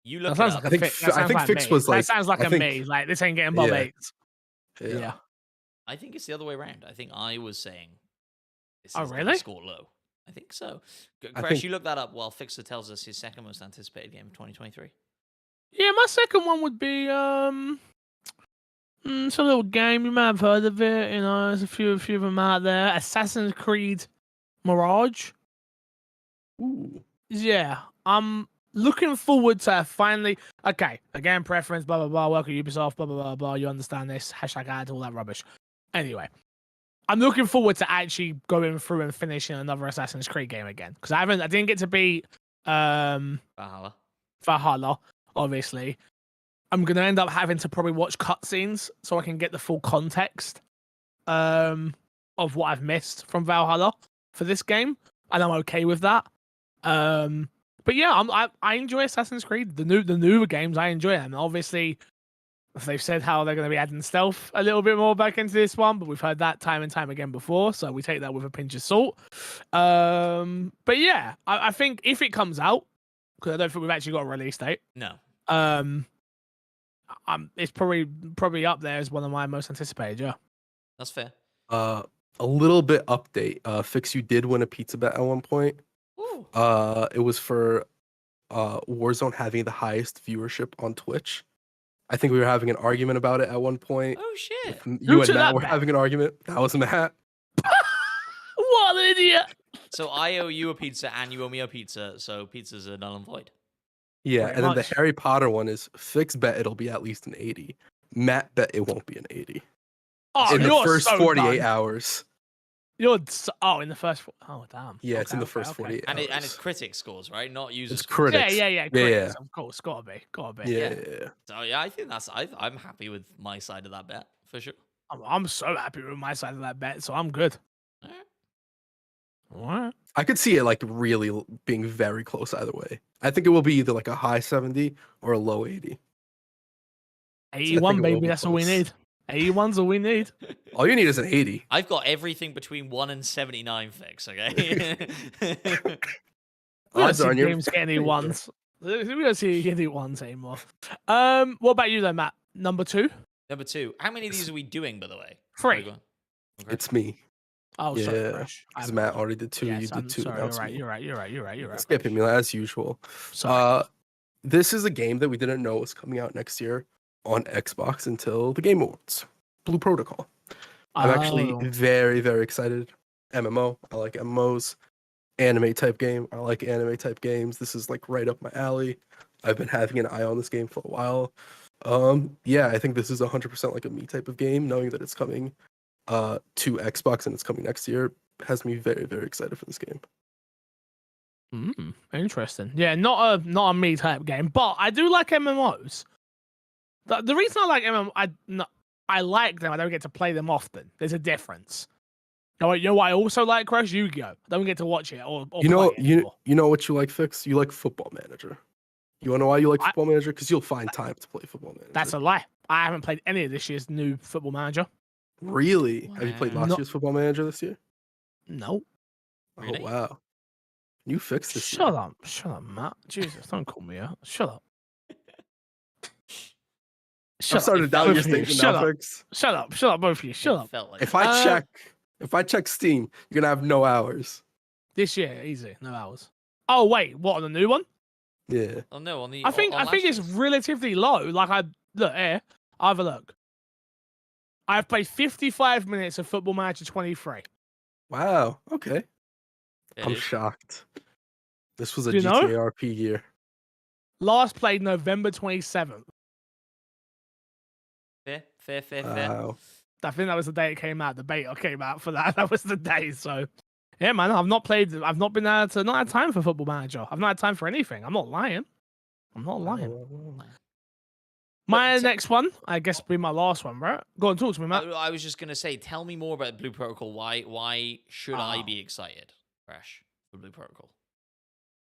B: You
A: That
B: look
A: sounds
B: it up.
A: like a
C: I think
A: Fix. That
C: I
A: sounds
C: think
A: like
C: Fix
A: me.
C: was like.
A: That sounds like
C: I
A: a
C: think,
A: me. Like this ain't getting above
C: Yeah.
A: 8.
C: Yeah.
A: Yeah.
B: I think it's the other way around. I think I was saying. This
A: Oh,
B: is gonna
A: really?
B: Score low. I think so.
C: I
B: Crash,
C: think-
B: you look that up while Fixer tells us his second most anticipated game of 2023.
A: Yeah, my second one would be it's a little game. You might have heard of it. You know, there's a few of them out there. Assassin's Creed Mirage.
C: Ooh.
A: Yeah, I'm looking forward to finally. Okay, again, preference, blah blah blah. Welcome Ubisoft, blah blah blah blah. You understand this? Hashtag ad, all that rubbish. Anyway, I'm looking forward to actually going through and finishing another Assassin's Creed game again because I didn't get to beat
B: Valhalla.
A: Valhalla, obviously. I'm gonna end up having to probably watch cutscenes so I can get the full context of what I've missed from Valhalla for this game, and I'm okay with that. But yeah, I enjoy Assassin's Creed. The newer games, I enjoy them. Obviously, they've said how they're going to be adding stealth a little bit more back into this one, but we've heard that time and time again before, so we take that with a pinch of salt. But yeah, I think if it comes out, because I don't think we've actually got a release date.
B: No.
A: Um, it's probably up there as one of my most anticipated. Yeah.
B: That's fair.
C: A little bit update. Fix, you did win a pizza bet at one point.
B: Ooh.
C: It was for Warzone having the highest viewership on Twitch. I think we were having an argument about it at one point.
B: Oh shit.
C: You and
A: took
C: Matt
A: that
C: were
A: bet?
C: having an argument. That was Matt.
A: What an idiot!
B: So I owe you a pizza and you owe me a pizza, so pizzas are null and void.
C: Yeah,
A: Pretty
C: and then the
A: much.
C: Harry Potter one is Fix bet it'll be at least an 80. Matt bet it won't be an 80
A: Oh,
C: in the
A: you're
C: first
A: so
C: 48
A: done.
C: hours.
A: Oh, in the first. Oh, damn.
C: Yeah, it's in
A: Okay,
C: the first
A: okay.
C: 48
B: And
C: hours.
B: it's critic scores, right? Not user
C: It's
B: scores.
C: critics.
A: Yeah. Critics, of course, gotta be.
C: Yeah.
B: So yeah, I think I'm happy with my side of that bet for sure.
A: I'm so happy with my side of that bet, so I'm good.
B: Alright.
A: Alright.
C: I could see it like really being very close either way. I think it will be either like a high 70 or a low 80.
A: 81,
C: it will
A: baby.
C: be
A: That's all we
C: close.
A: need. 81's all we need.
C: All you need is an 80.
B: I've got everything between 1 and 79 Fix, okay?
A: We don't
C: Odds
A: see
C: are on your
A: games get any ones. We don't see any ones anymore. What about you then, Matt? Number 2?
B: Number 2. How many of these are we doing, by the way?
A: 3.
B: Go on. Okay.
C: It's me.
A: Oh, sorry,
C: Yeah,
A: Fresh.
C: because Matt already did 2.
A: Yes,
C: You did
A: I'm
C: 2.
A: sorry.
C: Now it's me.
A: You're right.
C: Skipping me as usual.
A: Sorry.
C: This is a game that we didn't know was coming out next year on Xbox until the Game Awards. Blue Protocol. I'm actually
A: Oh.
C: very, very excited. MMO. I like MMOs. Anime type game. I like anime type games. This is like right up my alley. I've been having an eye on this game for a while. Yeah, I think this is 100% like a me type of game. Knowing that it's coming to Xbox and it's coming next year has me very, very excited for this game.
A: Interesting. Yeah, not a me type game, but I do like MMOs. The reason I like MMO, I like them. I don't get to play them often. There's a difference. You know what I also like, Crash? Yu-Gi-Oh! I don't get to watch it or
C: You know,
A: play it anymore.
C: you know what you like, Fix? You like Football Manager. You want to know why you like
A: I-
C: Football Manager? Because you'll find time to play Football Manager.
A: That's a lie. I haven't played any of this year's new Football Manager.
C: Really? Have you played
B: Wow.
C: last
A: No.
C: year's Football Manager this year?
A: No.
B: Really?
C: Oh wow. You fixed this.
A: Shut up, Matt. Jesus, don't call me out. Shut up.
C: I'm starting to doubt your
A: both of you.
C: statement
A: Shut
C: now,
A: up.
C: Fix.
A: Shut up, both of you. Shut
B: It
A: up.
B: felt like
C: If
B: that.
C: I check Steam, you're gonna have no hours.
A: This year, easy, no hours. Oh wait, what on the new one?
C: Yeah.
B: Oh no, on the
A: I think
B: on
A: it's
B: last year's.
A: relatively low. Like I look here, I have a look. I've played 55 minutes of Football Manager 23.
C: Wow. Okay.
B: It
C: I'm
B: is.
C: shocked. This was a
A: You know?
C: GTA RP year.
A: Last played November 27th.
B: Fair.
C: Wow.
A: I think that was the day it came out. The beta came out for that. That was the day. So, yeah, man, I've not been able to, not had time for Football Manager. I've not had time for anything. I'm not lying.
C: Wow.
A: My
B: But-
A: next one, I guess, will be my last one, right? Go on, talk to me, Matt.
B: I was just gonna say, tell me more about Blue Protocol. Why should I
A: Oh.
B: be excited, Crash, for Blue Protocol?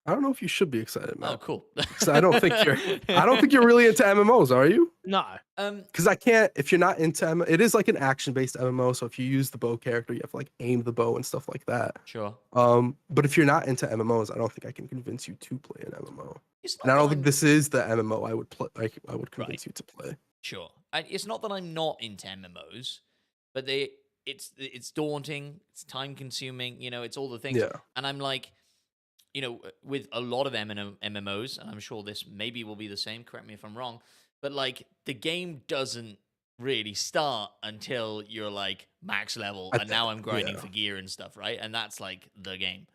C: I don't know if you should be excited,
B: Oh,
C: Matt.
B: cool.
C: 'Cause I don't think you're really into MMOs, are you?
A: No.
C: Because I can't. If you're not into it is like an action-based MMO. So if you use the bow character, you have to like aim the bow and stuff like that.
B: Sure.
C: But if you're not into MMOs, I don't think I can convince you to play an MMO.
B: It's not
C: And I
B: that
C: don't think
B: I'm-
C: this is the MMO I would play. Like I would convince you to play.
B: Sure. It's not that I'm not into MMOs, but it's daunting. It's time consuming. You know, it's all the things.
C: Yeah.
B: And I'm like, you know, with a lot of MMOs, and I'm sure this maybe will be the same. Correct me if I'm wrong, but like the game doesn't really start until you're like max level, and now I'm grinding
C: yeah.
B: for gear and stuff, right? And that's like the game.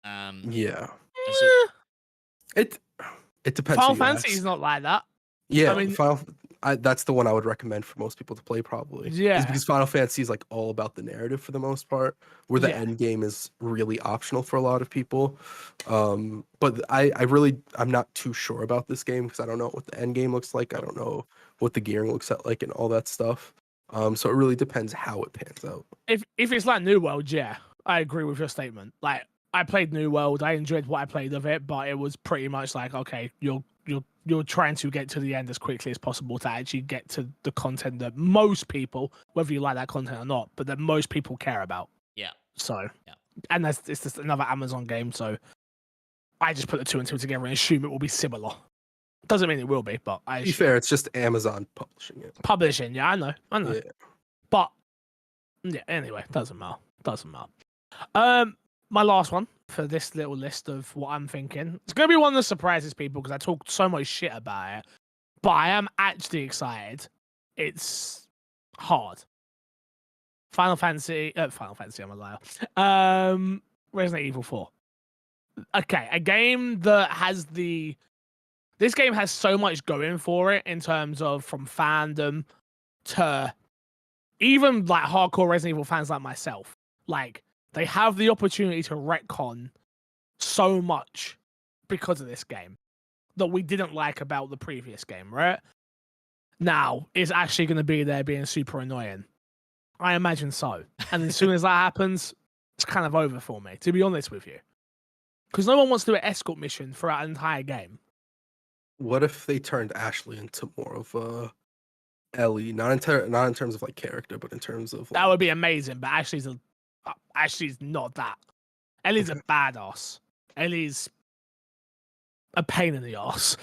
C: Yeah.
B: and so-
C: It depends.
A: Final
C: who you
A: Fantasy
C: ask.
A: is not like that.
C: Yeah,
A: I mean-
C: that's the one I would recommend for most people to play, probably.
A: Yeah.
C: Is because Final Fantasy is like all about the narrative for the most part, where the
A: Yeah.
C: end game is really optional for a lot of people. But I'm not too sure about this game because I don't know what the end game looks like. I don't know what the gearing looks like and all that stuff. So it really depends how it pans out.
A: If it's like New World, yeah, I agree with your statement. Like I played New World, I enjoyed what I played of it, but it was pretty much like, okay, you're trying to get to the end as quickly as possible to actually get to the content that most people, whether you like that content or not, but that most people care about.
B: yeah.
A: So,
B: Yeah.
A: and it's just another Amazon game, so I just put the two and two together and assume it will be similar. Doesn't mean it will be, but I
C: To be fair, it's just Amazon publishing it.
A: publishing. Yeah, I know.
C: Yeah.
A: But yeah, anyway, doesn't matter. My last one for this little list of what I'm thinking. It's gonna be one that surprises people because I talked so much shit about it, but I am actually excited. It's hard. Final Fantasy, I'm a liar. Resident Evil 4. Okay, a game that has this game has so much going for it in terms of from fandom to even like hardcore Resident Evil fans like myself. Like, they have the opportunity to retcon so much because of this game that we didn't like about the previous game, right? Now, it's actually going to be there being super annoying. I imagine so. And as soon as that happens, it's kind of over for me, to be honest with you. Because no one wants to do an escort mission throughout an entire game.
C: What if they turned Ashley into more of a Ellie? Not in terms of like character, but in terms of
A: That
C: like,
A: would be amazing, but Ashley's not that. Ellie's a badass. Ellie's a pain in the ass.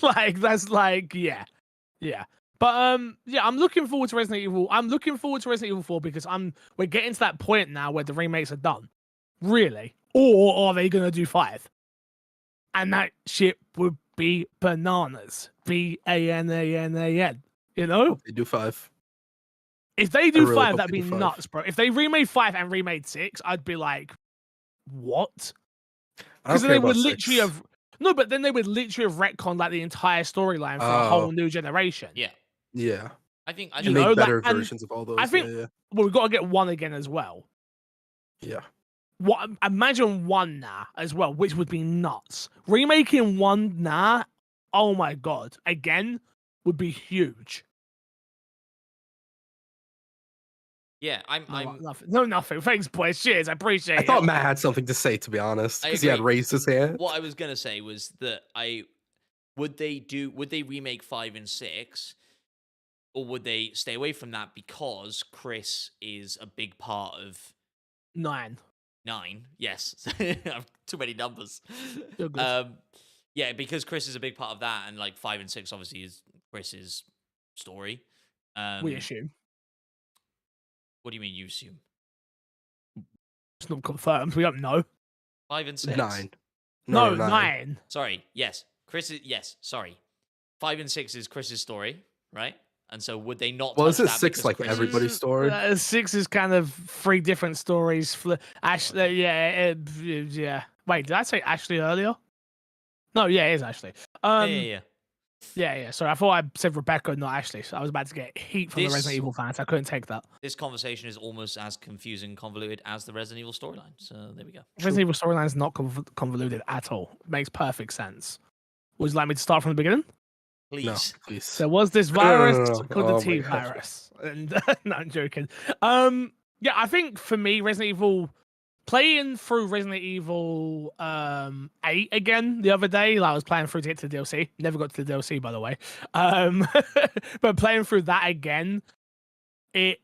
A: Like, that's like, yeah. But yeah, I'm looking forward to Resident Evil. I'm looking forward to Resident Evil 4 because we're getting to that point now where the remakes are done. Really? Or are they gonna do 5? And that shit would be bananas. BANANAN. You know?
C: they do 5.
A: If they do
C: really
A: 5,
C: hope
A: that'd
C: they
A: be
C: do 5.
A: nuts, bro. If they remade 5 and remade 6, I'd be like, what?
C: I don't
A: Because
C: care
A: they would
C: about
A: literally
C: 6.
A: have no, but then they would literally have retconned like the entire storyline for a whole new generation.
B: Yeah.
C: Yeah.
B: I think
A: You
C: And
A: know,
C: make
A: like,
C: better
A: and
C: versions of all those.
A: I think-
C: yeah.
A: Well, we've got to get 1 again as well.
C: Yeah.
A: What? Imagine 1 now as well, which would be nuts. Remaking 1 now, oh my god, again would be huge.
B: Yeah, I'm
A: Nothing. Thanks, boys. Cheers. I appreciate
C: I
A: it.
C: thought Matt had something to say, to be honest,
B: I
C: because he had
B: agree.
C: raised his hand.
B: what I was gonna say was that would they remake 5 and 6, or would they stay away from that because Chris is a big part of
A: 9.
B: 9? Yes, too many numbers.
A: You're good.
B: Yeah, because Chris is a big part of that, and like 5 and 6 obviously is Chris's story.
A: We assume.
B: What do you mean you assume?
A: It's not confirmed. We don't know.
B: 5 and 6?
C: 9.
A: No, 9.
B: Sorry, yes. Sorry. 5 and 6 is Chris's story, right? And so would they not
C: Well,
B: touch
C: isn't
B: that
C: 6
B: because
C: like
B: Chris
C: everybody's
B: is-
C: story?
A: 6 is kind of 3 different stories. Ashley, yeah. Wait, did I say Ashley earlier? No, yeah, it is Ashley.
B: Yeah.
A: Yeah. Sorry, I thought I said Rebecca, not Ashley. So I was about to get heat from the Resident Evil fans. I couldn't take that.
B: This conversation is almost as confusing, convoluted as the Resident Evil storyline. So there we go.
A: Resident Evil storyline is not convoluted at all. It makes perfect sense. Would you like me to start from the beginning?
B: Please.
C: No, please.
A: There was this
C: No,
A: virus
C: no.
A: called the
C: Oh
A: T
C: my gosh.
A: virus. And no, I'm joking. Yeah, I think for me, Resident Evil playing through Resident Evil 8 again the other day, like I was playing through to get to the DLC. Never got to the DLC, by the way. But playing through that again, it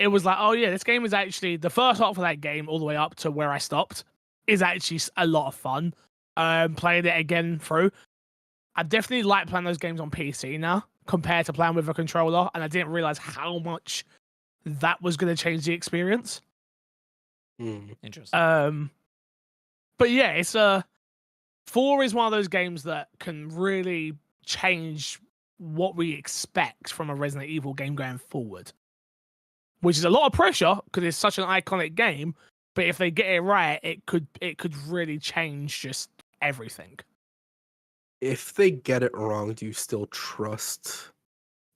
A: was like, oh yeah, this game is actually the first half of that game all the way up to where I stopped is actually a lot of fun. Playing it again through. I definitely like playing those games on PC now compared to playing with a controller, and I didn't realize how much that was going to change the experience.
B: Interesting.
A: But yeah, it's 4 is one of those games that can really change what we expect from a Resident Evil game going forward, which is a lot of pressure because it's such an iconic game. But if they get it right, it could really change just everything.
C: If they get it wrong, do you still trust?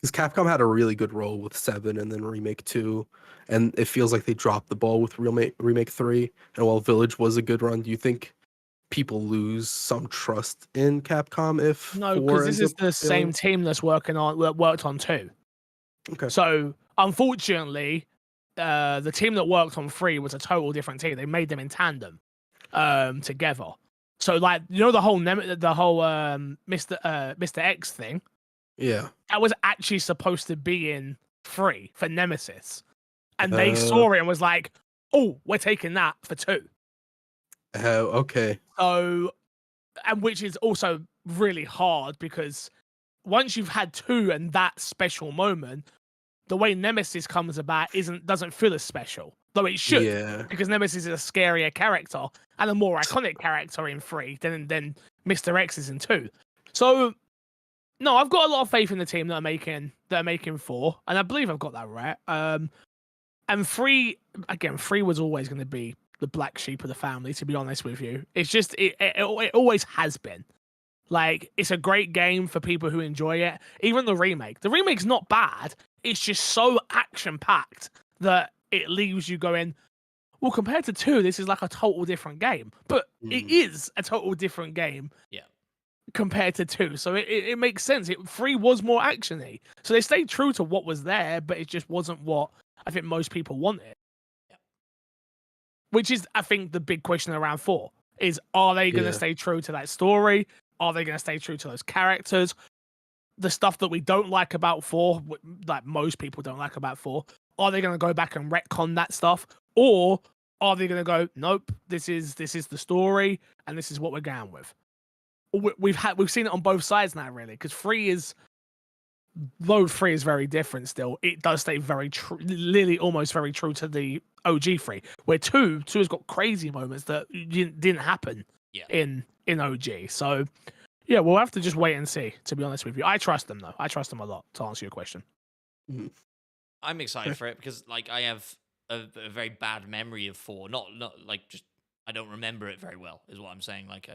C: Because Capcom had a really good role with 7 and then Remake 2, and it feels like they dropped the ball with Remake 3. And while Village was a good run, do you think people lose some trust in Capcom if
A: No,
C: 4
A: because this
C: ends
A: is
C: up
A: the same
C: failing?
A: team that's worked on 2.
C: Okay.
A: So unfortunately, the team that worked on 3 was a total different team. They made them in tandem, together. So like, you know, the whole Mr. X thing,
C: Yeah.
A: that was actually supposed to be in 3 for Nemesis, and they saw it and was like, "Oh, we're taking that for 2."
C: Oh, okay.
A: So, and which is also really hard because once you've had 2 and that special moment, the way Nemesis comes about doesn't feel as special, though it should,
C: Yeah.
A: because Nemesis is a scarier character and a more iconic character in 3 than Mr. X is in 2. So no, I've got a lot of faith in the team that are making 4, and I believe I've got that right. And 3 again, 3 was always going to be the black sheep of the family. To be honest with you, it's just it always has been. Like, it's a great game for people who enjoy it. Even the remake's not bad. It's just so action packed that it leaves you going, well, compared to 2, this is like a total different game. But it is a total different game.
B: Yeah.
A: Compared to 2, so it makes sense. 3 was more actiony, so they stayed true to what was there, but it just wasn't what I think most people wanted.
B: Yeah.
A: Which is, I think, the big question around 4 is: are they going to stay true to that story? Are they going to stay true to those characters? The stuff that we don't like about 4, like most people don't like about 4, are they going to go back and retcon that stuff, or are they going to go, nope, this is the story, and this is what we're going with? We've seen it on both sides now, really, because 3 is very different still. It does stay very true, literally almost very true to the OG 3, where 2 has got crazy moments that didn't happen in OG. So yeah, we'll have to just wait and see, to be honest with you. I trust them though. I trust them a lot, to answer your question.
B: I'm excited for it because like I have a very bad memory of 4. Not like, just I don't remember it very well is what I'm saying. Like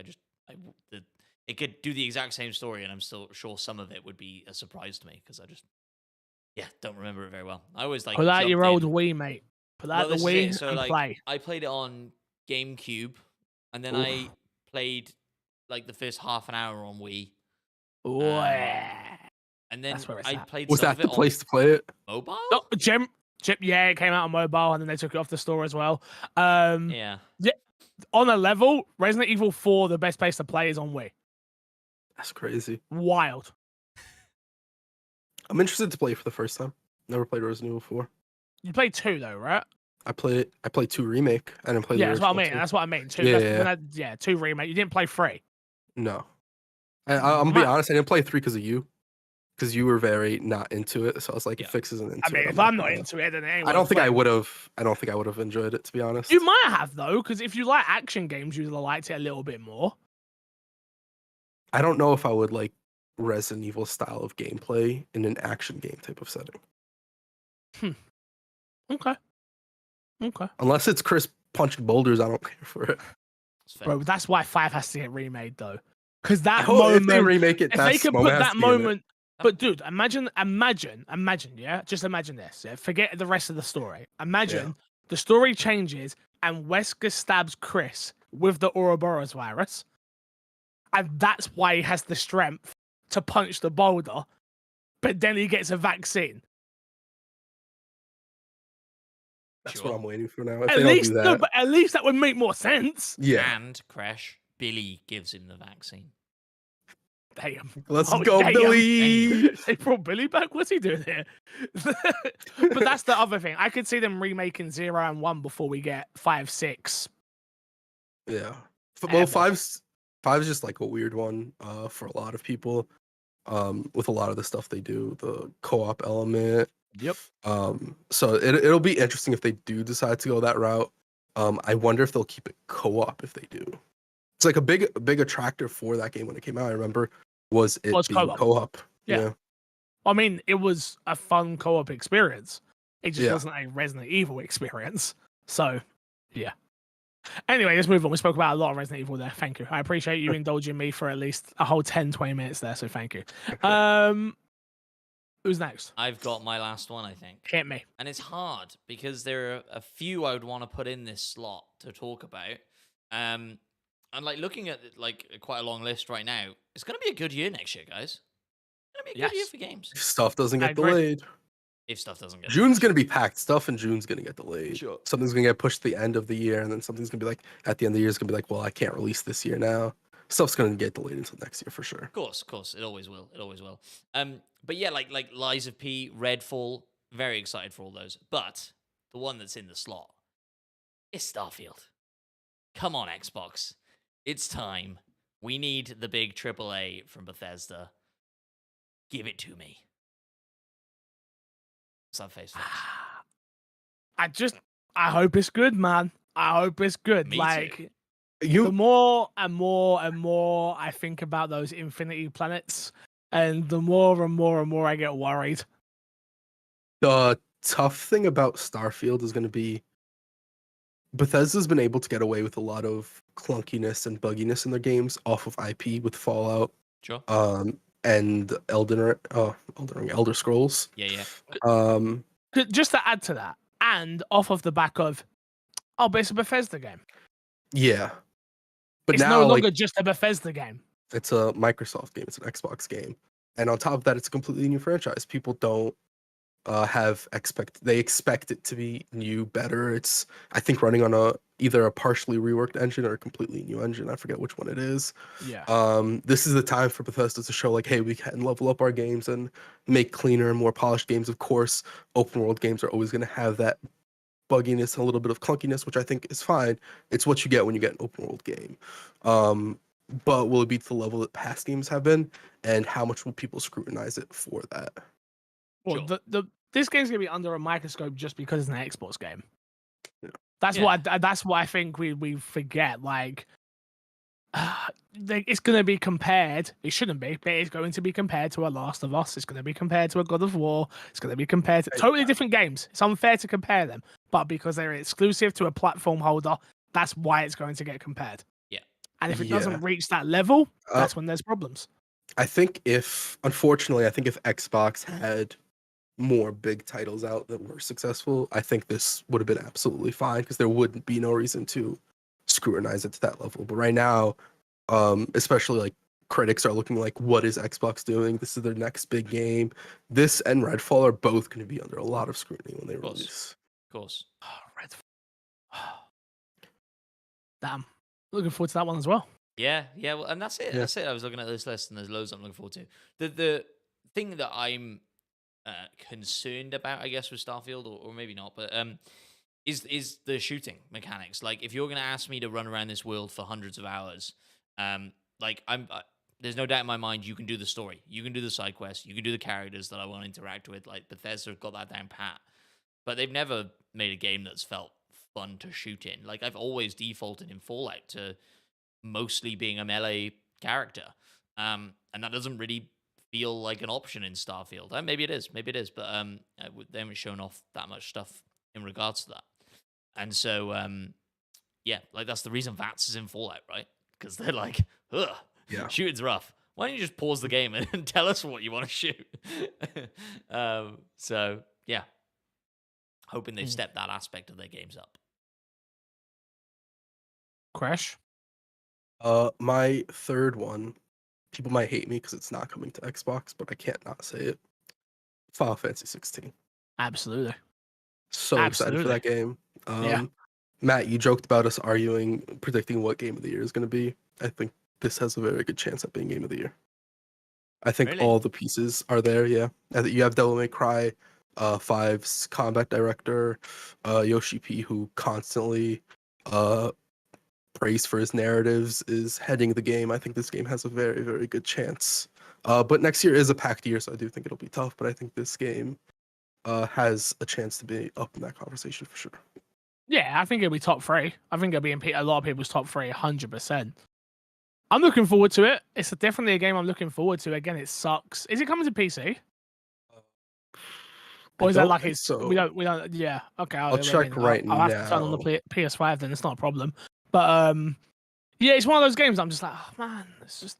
B: it could do the exact same story, and I'm still sure some of it would be a surprise to me because I just, don't remember it very well. I always like
A: pull out your old
B: in.
A: Wii, mate. Pull out the Wii
B: So
A: and
B: like,
A: play.
B: I played it on GameCube, and then I played like the first half an hour on Wii. And then I played.
C: Was
B: some
C: that
B: of it
C: the place to play it?
B: Mobile?
A: Oh, Chip, yeah, it came out on mobile, and then they took it off the store as well.
B: Yeah.
A: On a level, Resident Evil 4, the best place to play is on Wii.
C: That's crazy.
A: Wild.
C: I'm interested to play for the first time. Never played Resident Evil 4.
A: You played 2 though, right?
C: I played 2 remake. I didn't play the
A: that's what I
C: original
A: mean.
C: 2.
A: That's what I mean. 2.
C: Yeah.
A: 2 remake. You didn't play 3.
C: No. I'm gonna be honest, I didn't play 3 because of you. Because you were very not into it. So I was like, if Fix isn't into it.
A: I mean, if I'm not into it, then it ain't
C: I don't think I would have enjoyed it, to be honest.
A: You might have though, because if you like action games, you'd have liked it a little bit more.
C: I don't know if I would like Resident Evil style of gameplay in an action game type of setting.
A: Okay.
C: Unless it's Chris punching boulders, I don't care for it.
A: Bro, that's why 5 has to get remade though. Because that
C: if they remake it,
A: if they could put that moment. But dude, imagine, yeah? Just imagine this. Yeah? Forget the rest of the story. Imagine the story changes and Wesker stabs Chris with the Ouroboros virus. And that's why he has the strength to punch the boulder, but then he gets a vaccine.
C: That's what I'm waiting for now. If
A: At
C: they
A: least,
C: don't do that.
A: no, but at least that would make more sense.
C: Yeah.
B: And Crash, Billy gives him the vaccine.
A: Damn.
C: Let's go, Billy.
A: They brought Billy back? What's he doing here? But that's the other thing. I could see them remaking 0 and 1 before we get 5, 6.
C: Yeah. Well, 5's just like a weird one for a lot of people. With a lot of the stuff they do, the co-op element.
A: Yep.
C: So it'll be interesting if they do decide to go that route. I wonder if they'll keep it co-op if they do. It's like a big attractor for that game when it came out. I remember was being co-op. Yeah.
A: I mean, it was a fun co-op experience. It just wasn't a Resident Evil experience. So, yeah. Anyway, let's move on. We spoke about a lot of Resident Evil there. Thank you. I appreciate you indulging me for at least a whole 10, 20 minutes there. So thank you. Who's next?
B: I've got my last one, I think.
A: Hit me.
B: And it's hard because there are a few I would want to put in this slot to talk about. And like looking at like quite a long list right now, it's going to be a good year next year, guys. It's going to be a good year for games.
C: If stuff doesn't get delayed.
B: If stuff doesn't get
C: June's going to be packed. Stuff in June's going to get delayed.
B: Sure.
C: Something's going to get pushed to the end of the year, and then something's going to be like, at the end of the year, it's going to be like, well, I can't release this year now. Stuff's going to get delayed until next year for sure.
B: Of course. It always will. But yeah, like Lies of P, Redfall, very excited for all those. But the one that's in the slot is Starfield. Come on, Xbox. It's time We need the big AAA from Bethesda. Give it to me. Subface Fix.
A: I hope it's good, man. I hope it's good.
B: Me
A: like
B: too.
A: the more and more and more I think about those Infinity planets, and the more and more and more I get worried.
C: The tough thing about Starfield is going to be Bethesda's been able to get away with a lot of clunkiness and bugginess in their games off of IP with Fallout,
B: Sure.
C: and Elder Scrolls.
B: Yeah.
A: Just to add to that, and off of the back of, but it's a Bethesda game.
C: Yeah, but
A: It's
C: now
A: no longer just a Bethesda game.
C: it's a Microsoft game, it's an Xbox game, and on top of that, it's a completely new franchise. People don't they expect it to be new, better. It's, I think, running on either a partially reworked engine or a completely new engine. I forget which one it is.
A: Yeah.
C: This is the time for Bethesda to show, like, hey, we can level up our games and make cleaner and more polished games. Of course, open world games are always going to have that bugginess and a little bit of clunkiness, which I think is fine. It's what you get when you get an open world game. But will it be to the level that past games have been, and how much will people scrutinize it for that?
A: Well,
B: Sure.
A: this game's gonna be under a microscope just because it's an Xbox game.
C: Yeah.
A: That's what I think we forget. Like, it's gonna be compared. It shouldn't be, but it's going to be compared to a Last of Us. It's going to be compared to a God of War. It's going to be compared to totally different games. It's unfair to compare them, but because they're exclusive to a platform holder, that's why it's going to get compared.
B: Yeah.
A: And if it doesn't reach that level, that's when there's problems.
C: Unfortunately, I think if Xbox had more big titles out that were successful, I think this would have been absolutely fine, because there wouldn't be no reason to scrutinize it to that level. But right now, especially like critics are looking like, what is Xbox doing? This is their next big game. This and Redfall are both going to be under a lot of scrutiny when they release.
B: Of course.
A: Redfall. Damn. Looking forward to that one as well.
B: Yeah. Well, and that's it.
C: Yeah.
B: That's it. I was looking at this list, and there's loads I'm looking forward to. The thing that I'm concerned about, I guess, with Starfield, or maybe not, but is the shooting mechanics. Like, if you're going to ask me to run around this world for hundreds of hours, there's no doubt in my mind you can do the story, you can do the side quests, you can do the characters that I want to interact with. Like, Bethesda have got that down pat, but they've never made a game that's felt fun to shoot in. Like, I've always defaulted in Fallout to mostly being a melee character, and that doesn't really feel like an option in Starfield. Maybe it is, but they haven't shown off that much stuff in regards to that. And so, yeah, like, that's the reason VATS is in Fallout, right? Because they're like, ugh, shooting's rough. Why don't you just pause the game and tell us what you want to shoot? So, yeah, hoping they've stepped that aspect of their games up.
A: Crash?
C: My third one, people might hate me because it's not coming to Xbox, but I can't not say it. Final Fantasy 16.
A: Absolutely.
C: So excited for that game. Matt, you joked about us predicting what game of the year is going to be. I think this has a very good chance at being game of the year. I think all the pieces are there. Yeah, you have Devil May Cry 5's combat director, Yoshi P, who constantly praised for his narratives, is heading the game. I think this game has a very, very good chance. But next year is a packed year, so I do think it'll be tough. But I think this game has a chance to be up in that conversation for sure.
A: Yeah, I think it'll be top 3. I think it'll be in a lot of people's top 3, 100%. I'm looking forward to it. It's definitely a game I'm looking forward to. Again, it sucks. Is it coming to PC? Or is that like it's
C: so.
A: we don't yeah, okay.
C: I'll check right now.
A: I'll have to turn on the PS5 then, it's not a problem. But yeah, it's one of those games I'm just like, oh man, it's just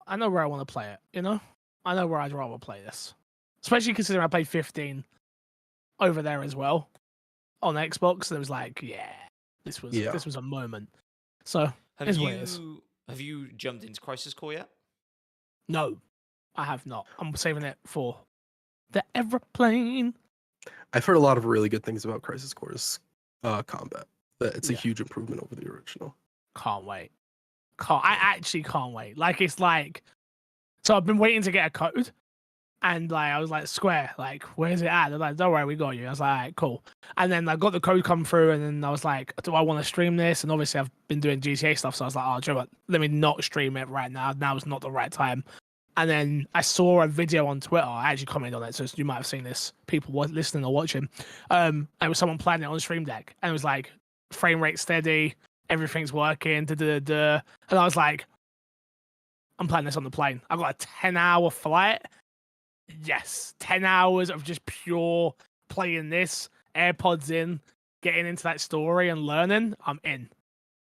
A: I know where I want to play it, you know? I know where I'd rather play this. Especially considering I played 15 over there as well on Xbox, and it was like, this was a moment. So
B: have you jumped into Crisis Core yet?
A: No, I have not. I'm saving it for the airplane.
C: I've heard a lot of really good things about Crisis Core's combat. That it's a huge improvement over the original.
A: Can't wait. I actually can't wait. Like, it's like, so I've been waiting to get a code, And like I was like, Square, like, where's it at? They're like, don't worry, we got you. I was like, all right, cool. And then I got the code come through, and then I was like, do I want to stream this? And obviously I've been doing GTA stuff, so I was like, oh, do you know what? Let me not stream it right now. Now is not the right time. And then I saw a video on Twitter. I actually commented on it, so you might have seen this. People were listening or watching. It was someone playing it on Stream Deck, and it was like frame rate steady, everything's working, and I was like, I'm playing this on the plane. I got a 10-hour flight. Yes, 10 hours of just pure playing this, AirPods in, getting into that story and learning. I'm in.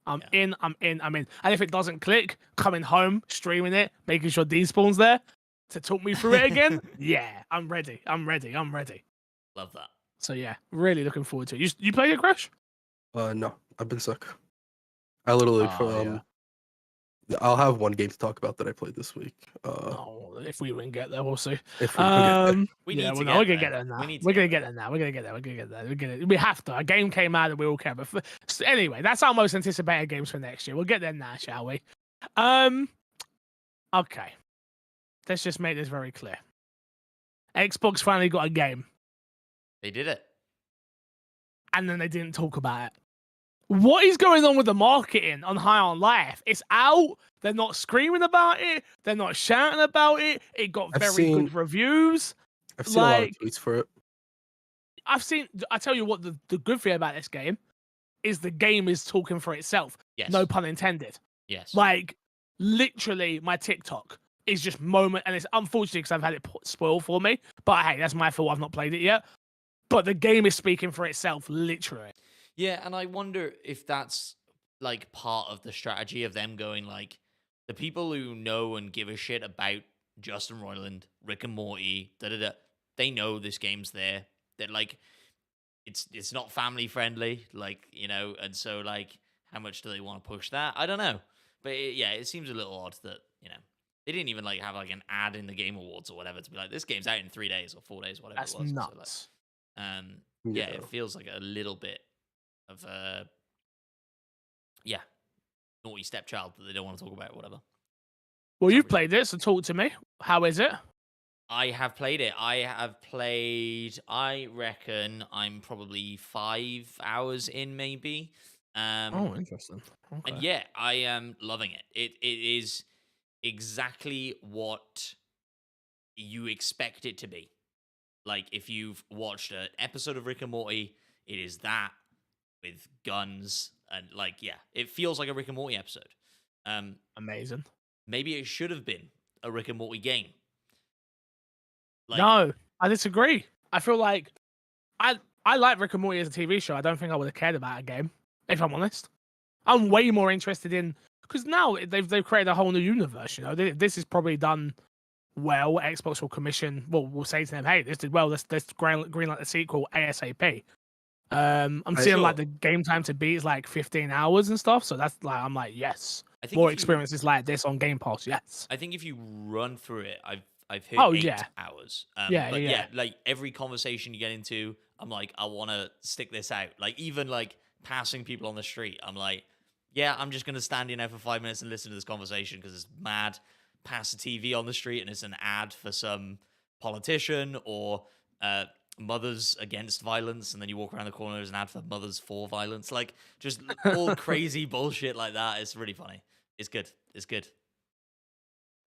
A: I'm in. And if it doesn't click, coming home, streaming it, making sure Despawns there to talk me through it again. Yeah, I'm ready.
B: Love that.
A: So yeah, really looking forward to it. You played it, Crash?
C: No, I've been sick. I literally I'll have one game to talk about that I played this week.
A: If we can get there, we'll see.
C: If we can get there.
A: We're gonna get there now. We're gonna get there. We have to. A game came out that we all care about. So anyway, that's our most anticipated games for next year. We'll get there now, shall we? Okay. Let's just make this very clear. Xbox finally got a game,
B: They did it.
A: and then they didn't talk about it. What is going on with the marketing on High on Life? It's out. They're not screaming about it. They're not shouting about it. It got good reviews.
C: I've seen a lot of tweets for it.
A: I tell you what, the good thing about this game is the game is talking for itself.
B: Yes.
A: No pun intended.
B: Yes.
A: Like, literally, my TikTok is just moment, and it's unfortunate because I've had it spoiled for me. But hey, that's my fault. I've not played it yet. But the game is speaking for itself, literally.
B: Yeah, and I wonder if that's like part of the strategy of them going like the people who know and give a shit about Justin Roiland, Rick and Morty, they know this game's there. That like it's not family friendly, like, you know, and so like how much do they want to push that? I don't know. But it seems a little odd that, you know, they didn't even like have like an ad in the Game Awards or whatever to be like, this game's out in 3 days or 4 days, whatever
A: That's
B: it was.
A: nuts.
B: So, like, it feels like a little bit of a naughty stepchild that they don't want to talk about or whatever.
A: Well, you've played it, so talk to me. How is it?
B: I have played it. I reckon I'm probably 5 hours in, maybe.
A: Interesting. Okay.
B: And yeah, I am loving it. It is exactly what you expect it to be. Like, if you've watched an episode of Rick and Morty, it is that with guns and like, yeah, it feels like a Rick and Morty episode.
A: Amazing.
B: Maybe it should have been a Rick and Morty game. Like,
A: No, I disagree. I feel like I like Rick and Morty as a TV show. I don't think I would have cared about a game, if I'm honest. I'm way more interested in, because now they've created a whole new universe. You know, this is probably done well. Xbox will commission. Well, we'll say to them, "Hey, this did well. Let's greenlight the sequel ASAP." I'm seeing like the game time to beat is like 15 hours and stuff. So that's like, I'm like, yes. I think more experiences like this on Game Pass. Yes.
B: I think if you run through it, I've hit 8 hours. Yeah. Like every conversation you get into, I'm like, I want to stick this out. Like even like passing people on the street, I'm like, yeah, I'm just gonna stand in there for 5 minutes and listen to this conversation because it's mad. Pass the TV on the street and it's an ad for some politician or Mothers Against Violence, and then you walk around the corner, there's an ad for Mothers for Violence. Like just all crazy bullshit like that. It's really funny. It's good. It's good.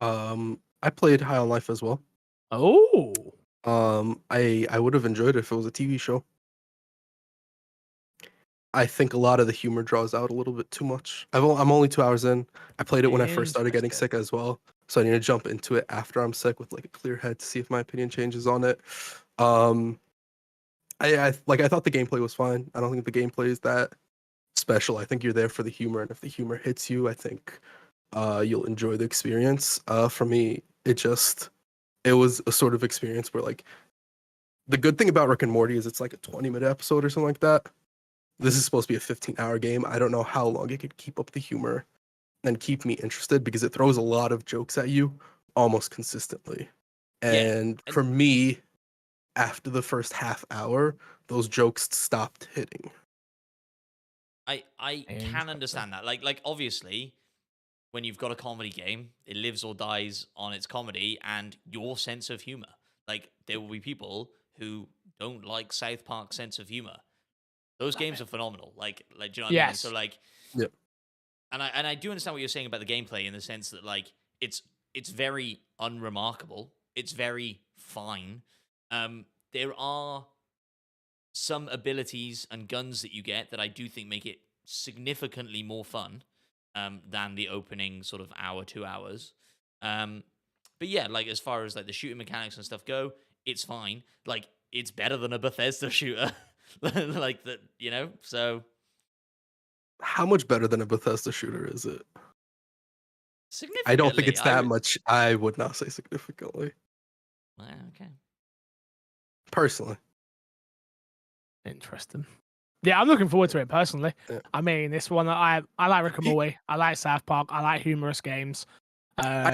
C: I played High on Life as well.
A: Oh.
C: I would have enjoyed it if it was a TV show. I think a lot of the humor draws out a little bit too much. I'm only 2 hours in. I played it when I first started getting sick as well, so I need to jump into it after I'm sick with like a clear head to see if my opinion changes on it. I thought the gameplay was fine. I don't think the gameplay is that special. I think you're there for the humor, and if the humor hits you, I think you'll enjoy the experience. For me, it was a sort of experience where like the good thing about Rick and Morty is it's like a 20-minute episode or something like that. This is supposed to be a 15-hour game. I don't know how long it could keep up the humor and keep me interested because it throws a lot of jokes at you almost consistently. And for me, after the first half hour, those jokes stopped hitting.
B: I can understand that. Like obviously, when you've got a comedy game, it lives or dies on its comedy and your sense of humor. like there will be people who don't like South Park's sense of humor. Those games are phenomenal. Like do you know what I mean? And so
A: Yes.
B: like,
C: Yep.
B: and I do understand what you're saying about the gameplay in the sense that like it's very unremarkable. It's very fine. There are some abilities and guns that you get that I do think make it significantly more fun than the opening sort of hour, 2 hours. But yeah, like as far as like the shooting mechanics and stuff go, it's fine. Like it's better than a Bethesda shooter, like that, you know. So
C: How much better than a Bethesda shooter is it?
B: significantly,
C: I don't think it's
B: I
C: that
B: would-
C: much. I would not say significantly,
B: Well, okay.
C: personally.
A: Interesting. Yeah, I'm looking forward to it personally.
C: Yeah.
A: I mean, it's one that I like Rick and Morty. I like South Park. I like humorous games.
C: I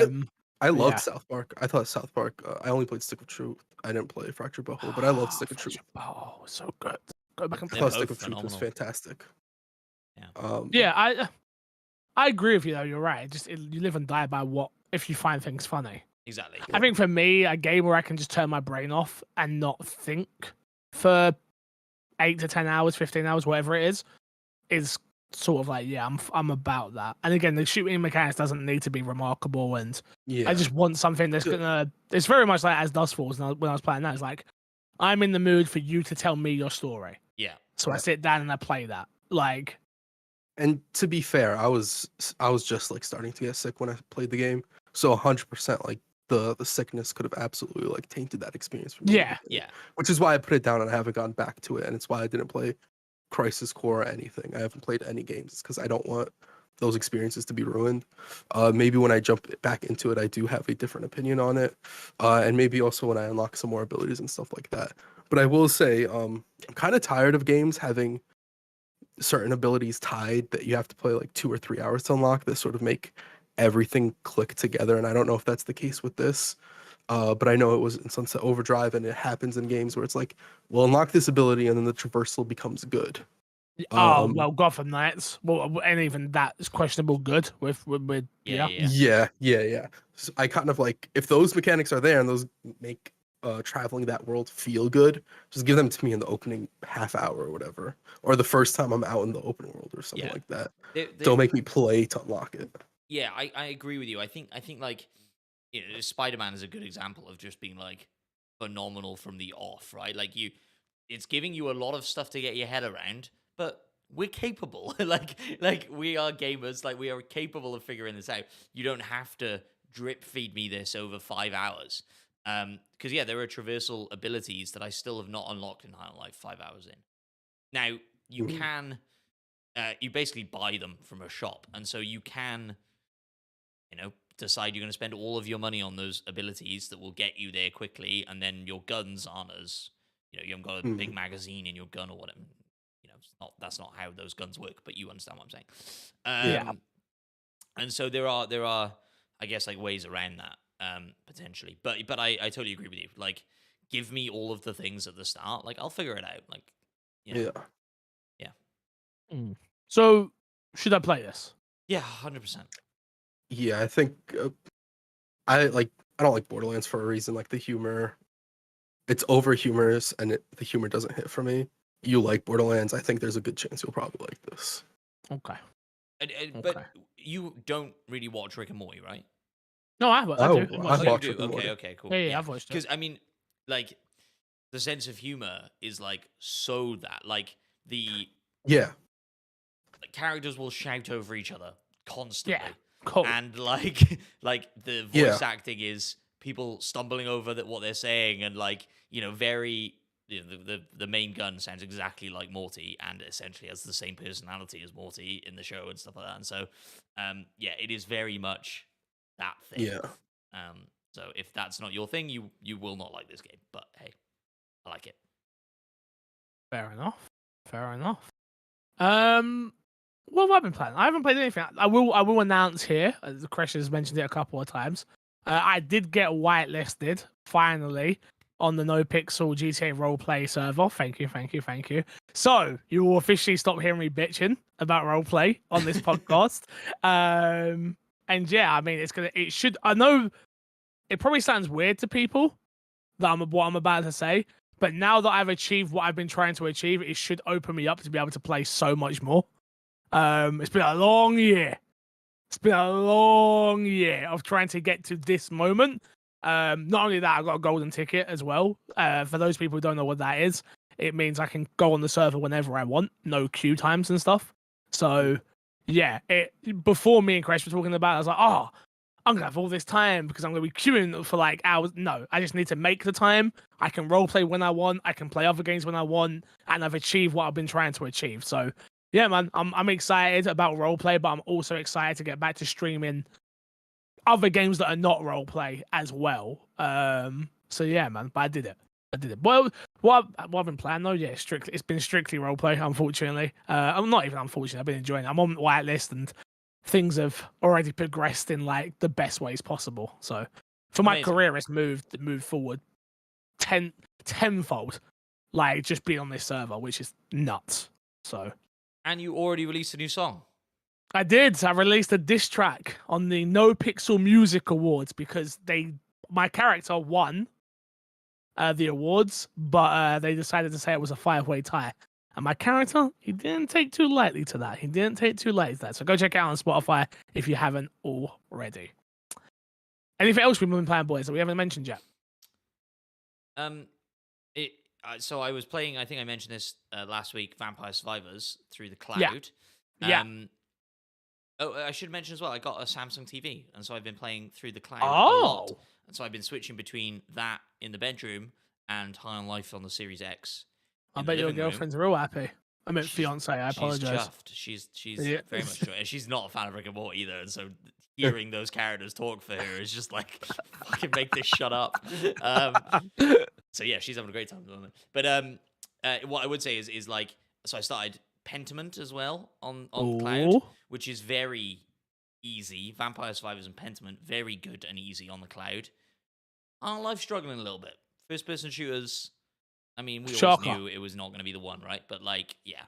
C: loved
A: Yeah.
C: South Park. I thought South Park. I only played Stick of Truth. I didn't play Fractured Butthole, but I loved Stick of Truth.
A: Oh, so good. Go back and
C: I
A: play.
B: They're
C: thought Stick
B: both
C: of Truth was
B: phenomenal.
C: fantastic.
B: Yeah.
A: Yeah, I agree with you though. You're right. You live and die by what if you find things funny.
B: Exactly.
A: I think for me, a game where I can just turn my brain off and not think for 8 to 10 hours, 15 hours, whatever it is sort of like, yeah, I'm about that. And again, the shooting mechanics doesn't need to be remarkable, and
C: Yeah.
A: I just want something that's
C: Good.
A: gonna. It's very much like As Dusk Falls when I was playing that. It's like I'm in the mood for you to tell me your story,
B: Yeah.
A: so I
C: Yeah.
A: sit down and I play that. Like,
C: And to be fair, I was just like starting to get sick when I played the game. So 100% like the sickness could have absolutely like tainted that experience for me.
A: Yeah.
B: Yeah.
C: Which is why I put it down and I haven't gone back to it, and it's why I didn't play Crisis Core or anything. I haven't played any games. It's because I don't want those experiences to be ruined. Maybe when I jump back into it, I do have a different opinion on it, and maybe also when I unlock some more abilities and stuff like that. But I will say, I'm kind of tired of games having certain abilities tied that you have to play like 2 or 3 hours to unlock that sort of make everything click together. And I don't know if that's the case with this. But I know it was in Sunset Overdrive, and it happens in games where it's like, we'll unlock this ability, and then the traversal becomes good.
A: well, Gotham Knights, well, and even that is questionable good with
B: Yeah.
C: Yeah. So I kind of like, if those mechanics are there and those make traveling that world feel good, just give them to me in the opening half hour or whatever, or the first time I'm out in the open world or something
B: Yeah.
C: like that.
B: They-
C: Don't make me play to unlock it.
B: Yeah, I agree with you. I think like, you know, Spider-Man is a good example of just being like phenomenal from the off, right? Like it's giving you a lot of stuff to get your head around, but we're capable. like we are gamers, like we are capable of figuring this out. You don't have to drip feed me this over 5 hours. Because yeah, there are traversal abilities that I still have not unlocked in High on Life 5 hours in. Now you
C: Mhm.
B: can, you basically buy them from a shop, and so you can, you know, decide you're going to spend all of your money on those abilities that will get you there quickly, and then your guns aren't as, you know, you haven't got a big magazine in your gun or whatever. You know, that's not how those guns work, but you understand what I'm saying.
A: Yeah.
B: And so there are, I guess, like ways around that, potentially. But I totally agree with you. Like, give me all of the things at the start. Like, I'll figure it out. Like, you know,
C: Yeah.
A: So should I play this?
B: yeah, 100%.
C: Yeah, I think I don't like Borderlands for a reason. Like the humor, it's over humorous, and the humor doesn't hit for me. You like Borderlands, I think there's a good chance you'll probably like this.
A: Okay.
B: But you don't really watch Rick and Morty, right?
A: No, I do.
C: I've
B: Oh, you
C: watched
B: do.
C: Rick and Morty.
B: Okay, cool.
A: Yeah, I've watched it.
B: Because I mean, like, the sense of humor is like so that like the
C: Yeah.
B: characters will shout over each other constantly.
A: Cool.
B: And like the voice
C: Yeah.
B: acting is people stumbling over what they're saying, and like, you know, very, you know, the main gun sounds exactly like Morty and essentially has the same personality as Morty in the show and stuff like that. And so yeah, it is very much that thing.
C: Yeah.
B: So if that's not your thing, you will not like this game. But hey, I like it.
A: Fair enough. What have I been playing? I haven't played anything. I will announce here, as Chris has mentioned it a couple of times. I did get whitelisted finally on the No Pixel GTA roleplay server. Thank you. So you will officially stop hearing me bitching about roleplay on this podcast. And yeah, I mean, I know it probably sounds weird to people, what I'm about to say. But now that I've achieved what I've been trying to achieve, it should open me up to be able to play so much more. It's been a long year. It's been a long year of trying to get to this moment. Not only that, I got a golden ticket as well. For those people who don't know what that is, it means I can go on the server whenever I want, no queue times and stuff. So yeah, before me and Crash were talking about it, I was like, oh, I'm gonna have all this time because I'm gonna be queuing for like hours. No, I just need to make the time. I can roleplay when I want. I can play other games when I want, and I've achieved what I've been trying to achieve. So yeah, man, I'm excited about roleplay, but I'm also excited to get back to streaming other games that are not roleplay as well. So yeah, man, but I did it. Well, what I've been playing though, yeah, it's been strictly roleplay. Unfortunately, I'm not even unfortunately. I've been enjoying it. I'm on whitelist and things have already progressed in like the best ways possible. So for my
B: Amazing.
A: career, it's moved forward tenfold. Like just being on this server, which is nuts. So.
B: And you already released a new song.
A: I did. I released a diss track on the No Pixel Music Awards because my character won the awards, but they decided to say it was a 5-way tie. And my character, he didn't take too lightly to that. So go check it out on Spotify if you haven't already. Anything else we've been playing, boys, that we haven't mentioned yet?
B: So I was playing, I think I mentioned this last week, Vampire Survivors through the cloud.
A: Yeah.
B: Oh, I should mention as well, I got a Samsung TV, and so I've been playing through the cloud a lot. And so I've been switching between that in the bedroom and High on Life on the Series X.
A: I bet your girlfriend's real happy. I meant fiance. I apologize.
B: She's chuffed. She's very much joy. She's not a fan of Rick and Morty either, and so hearing those characters talk for her is just like, fucking make this shut up. So yeah, she's having a great time at the moment. But what I would say is like, so I started Pentiment as well on cloud, which is very easy. Vampire Survivors and Pentiment, very good and easy on the cloud. High on Life struggling a little bit. First person shooters. I mean, we always knew it was not going to be the one, right? But like, yeah,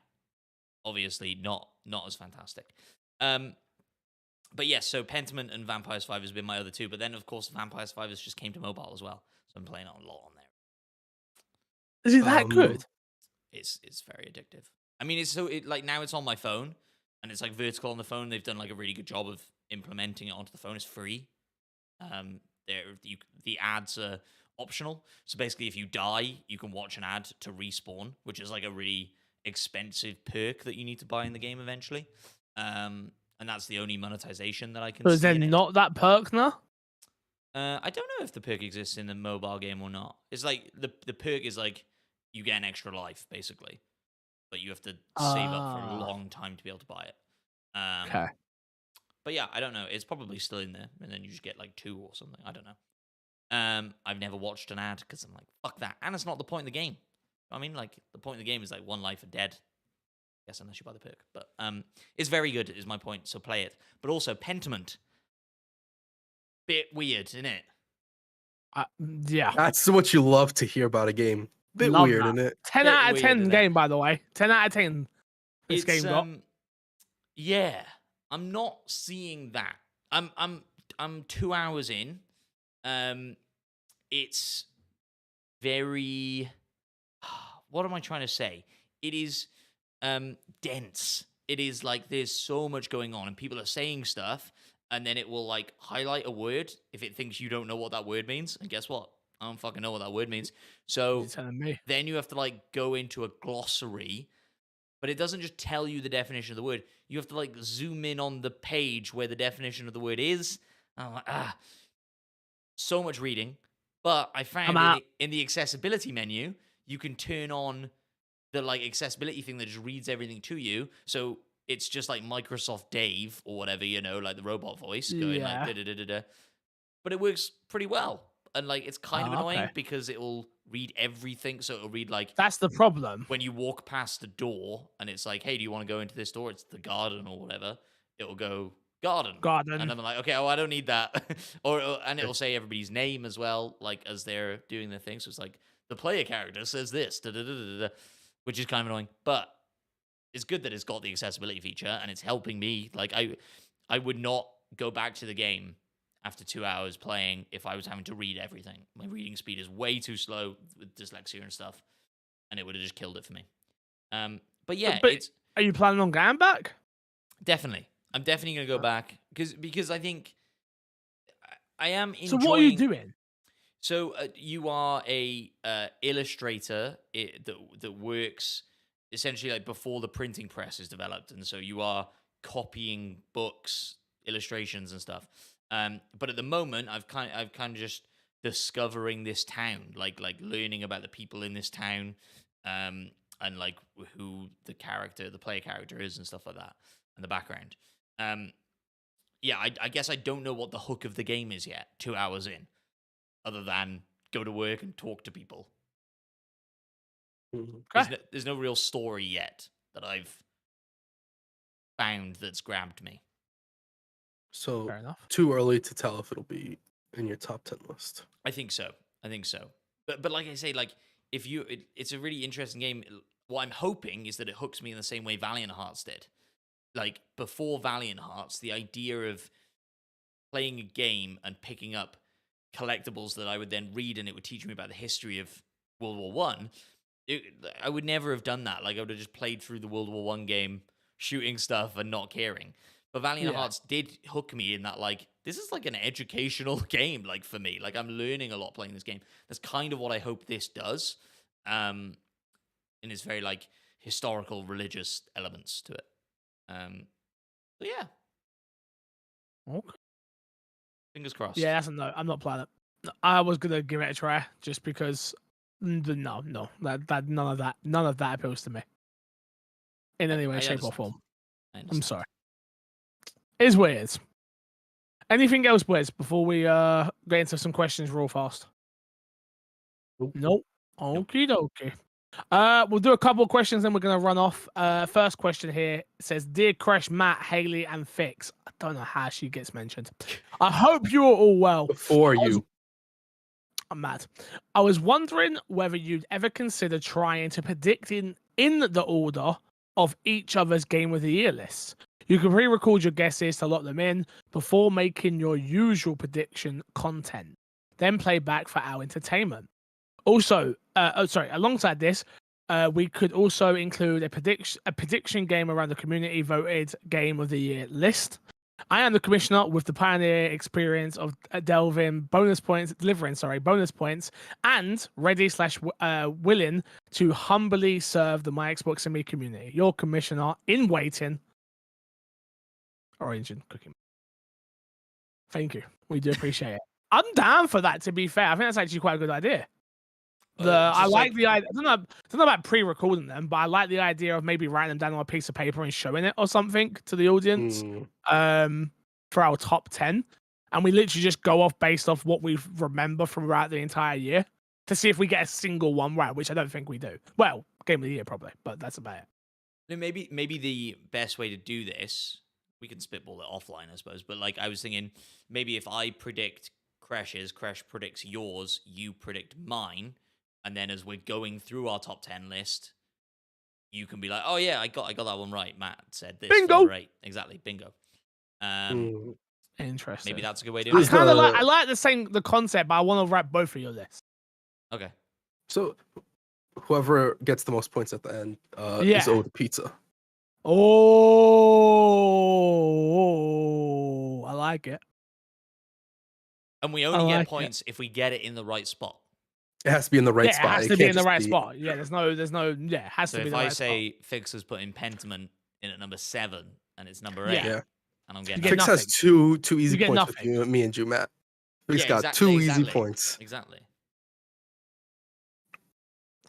B: obviously not as fantastic. But yes, so Pentiment and Vampire Survivors have been my other two. But then, of course, Vampire Survivors just came to mobile as well, so I'm playing it a lot on there.
A: Is it that good?
B: It's very addictive. I mean, like now it's on my phone, and it's like vertical on the phone. They've done like a really good job of implementing it onto the phone. It's free. The ads are optional. So basically, if you die, you can watch an ad to respawn, which is like a really expensive perk that you need to buy in the game eventually. And that's the only monetization that I can see.
A: So is there not that perk now?
B: I don't know if the perk exists in the mobile game or not. It's like the perk is like you get an extra life basically, but you have to save up for a long time to be able to buy it.
A: Okay.
B: But yeah, I don't know. It's probably still in there, and then you just get like 2 or something. I don't know. I've never watched an ad because I'm like, fuck that, and it's not the point of the game. I mean, like the point of the game is like 1 life are dead. I guess unless you buy the perk, but it's very good. Is my point. So play it. But also Pentiment. Bit weird, isn't it?
A: Yeah.
C: That's what you love to hear about a game. Bit
A: Love
C: weird,
A: that.
C: isn't it?
A: 10
B: Bit
A: out of
B: weird,
A: 10
B: isn't
A: game,
B: it?
A: by the way. 10 out of 10. This game got.
B: Yeah, I'm not seeing that. I'm 2 hours in. It's very. What am I trying to say? It is dense. It is like there's so much going on, and people are saying stuff, and then it will like highlight a word if it thinks you don't know what that word means. And guess what? I don't fucking know what that word means. So
A: You're telling me.
B: then you have to like go into a glossary, but it doesn't just tell you the definition of the word. You have to like zoom in on the page where the definition of the word is. I'm like, so much reading. But I found in the accessibility menu, you can turn on the like accessibility thing that just reads everything to you. So it's just like Microsoft Dave or whatever, you know, like the robot voice going like da da da da da. But it works pretty well. And like it's kind of annoying because it will read everything. So it'll read like
A: that's the problem.
B: When you walk past a door and it's like, hey, do you want to go into this door? It's the garden or whatever. It'll go garden. And I'm like, okay, I don't need that. And it'll say everybody's name as well, like as they're doing their thing. So it's like the player character says this, which is kind of annoying. But it's good that it's got the accessibility feature and it's helping me. Like I would not go back to the game after 2 hours playing if I was having to read everything. My reading speed is way too slow with dyslexia and stuff, and it would have just killed it for me. But yeah,
A: But
B: it's
A: are you planning on going back?
B: definitely. I'm definitely gonna go back because I think I am
A: So
B: enjoying.
A: what are you doing?
B: So you are a illustrator that works essentially like before the printing press is developed, and so you are copying books, illustrations, and stuff. But at the moment, I've kind of just discovering this town, like learning about the people in this town, and like who the player character is, and stuff like that, and the background. Yeah, I guess I don't know what the hook of the game is yet. 2 hours in, other than go to work and talk to people.
C: Mhm.
B: There's no real story yet that I've found that's grabbed me.
C: So
A: Fair enough.
C: too early to tell if it'll be in your top 10 list.
B: I think so. But like I say, like if it's a really interesting game. What I'm hoping is that it hooks me in the same way Valiant Hearts did. Like before Valiant Hearts, the idea of playing a game and picking up collectibles that I would then read and it would teach me about the history of World War One. I would never have done that. Like I would have just played through the World War One game, shooting stuff and not caring. But Valiant Hearts did hook me in that, like, this is like an educational game, like for me. Like I'm learning a lot playing this game. That's kind of what I hope this does. And it's very like historical, religious elements to it. But yeah,
A: Okay.
B: fingers crossed.
A: Yeah, that's a no. I'm not playing it. No, I was gonna give it a try just because. No, that none of that appeals to me in any way,
B: I
A: shape, or
B: understand.
A: form.
B: I
A: I'm
B: understand.
A: sorry. It's weird. Anything else, Wes, before we get into some questions real fast? Nope. Okie dokie. We'll do a couple of questions, then we're gonna run off. First question here says, "Dear Crash, Matt, Haley, and Fix." I don't know how she gets mentioned. I hope you are all well.
C: Before you.
A: I'm mad. I was wondering whether you'd ever consider trying to predict in the order of each other's Game of the Year lists. You can pre-record your guesses to lock them in before making your usual prediction content, then play back for our entertainment. Also, alongside this, we could also include a prediction game around the community voted Game of the Year list. I am the commissioner with the pioneer experience of delivering bonus points, and ready/willing to humbly serve the My Xbox and Me community. Your commissioner in waiting, Origin Cooking. Thank you. We do appreciate it. I'm down for that, to be fair. I think that's actually quite a good idea. I like the idea. I don't know about pre-recording them, but I like the idea of maybe writing them down on a piece of paper and showing it or something to the audience. For our top 10, and we literally just go off based off what we remember from throughout the entire year to see if we get a single one right, which I don't think we do. Well, Game of the Year probably, but that's about it.
B: Maybe the best way to do this, we can spitball it offline, I suppose. But like I was thinking, maybe if I predict Crash's, Crash predicts yours, you predict mine, and then as we're going through our top 10 list, you can be like, "Oh yeah, I got that one right." Matt said this.
A: Bingo.
B: Right, exactly, bingo.
A: Interesting.
B: Maybe that's a good way to do it.
A: I like the concept, but I want to wrap both of your lists.
B: Okay.
C: So whoever gets the most points at the end
A: Yeah.
C: is owed a pizza.
A: Oh, I like it.
B: And we only get points if we get it in the right spot.
C: It has to be in the right spot.
A: It has to be in the right spot. Yeah, there's no. Yeah, it has to be in the right spot.
B: So if I say Fix has put in Pentiment in at number 7 and it's number 8,
C: Yeah.
B: and I'm getting
C: Fix has two easy points with you, me and you, Matt. Fix got two easy points.
B: Exactly.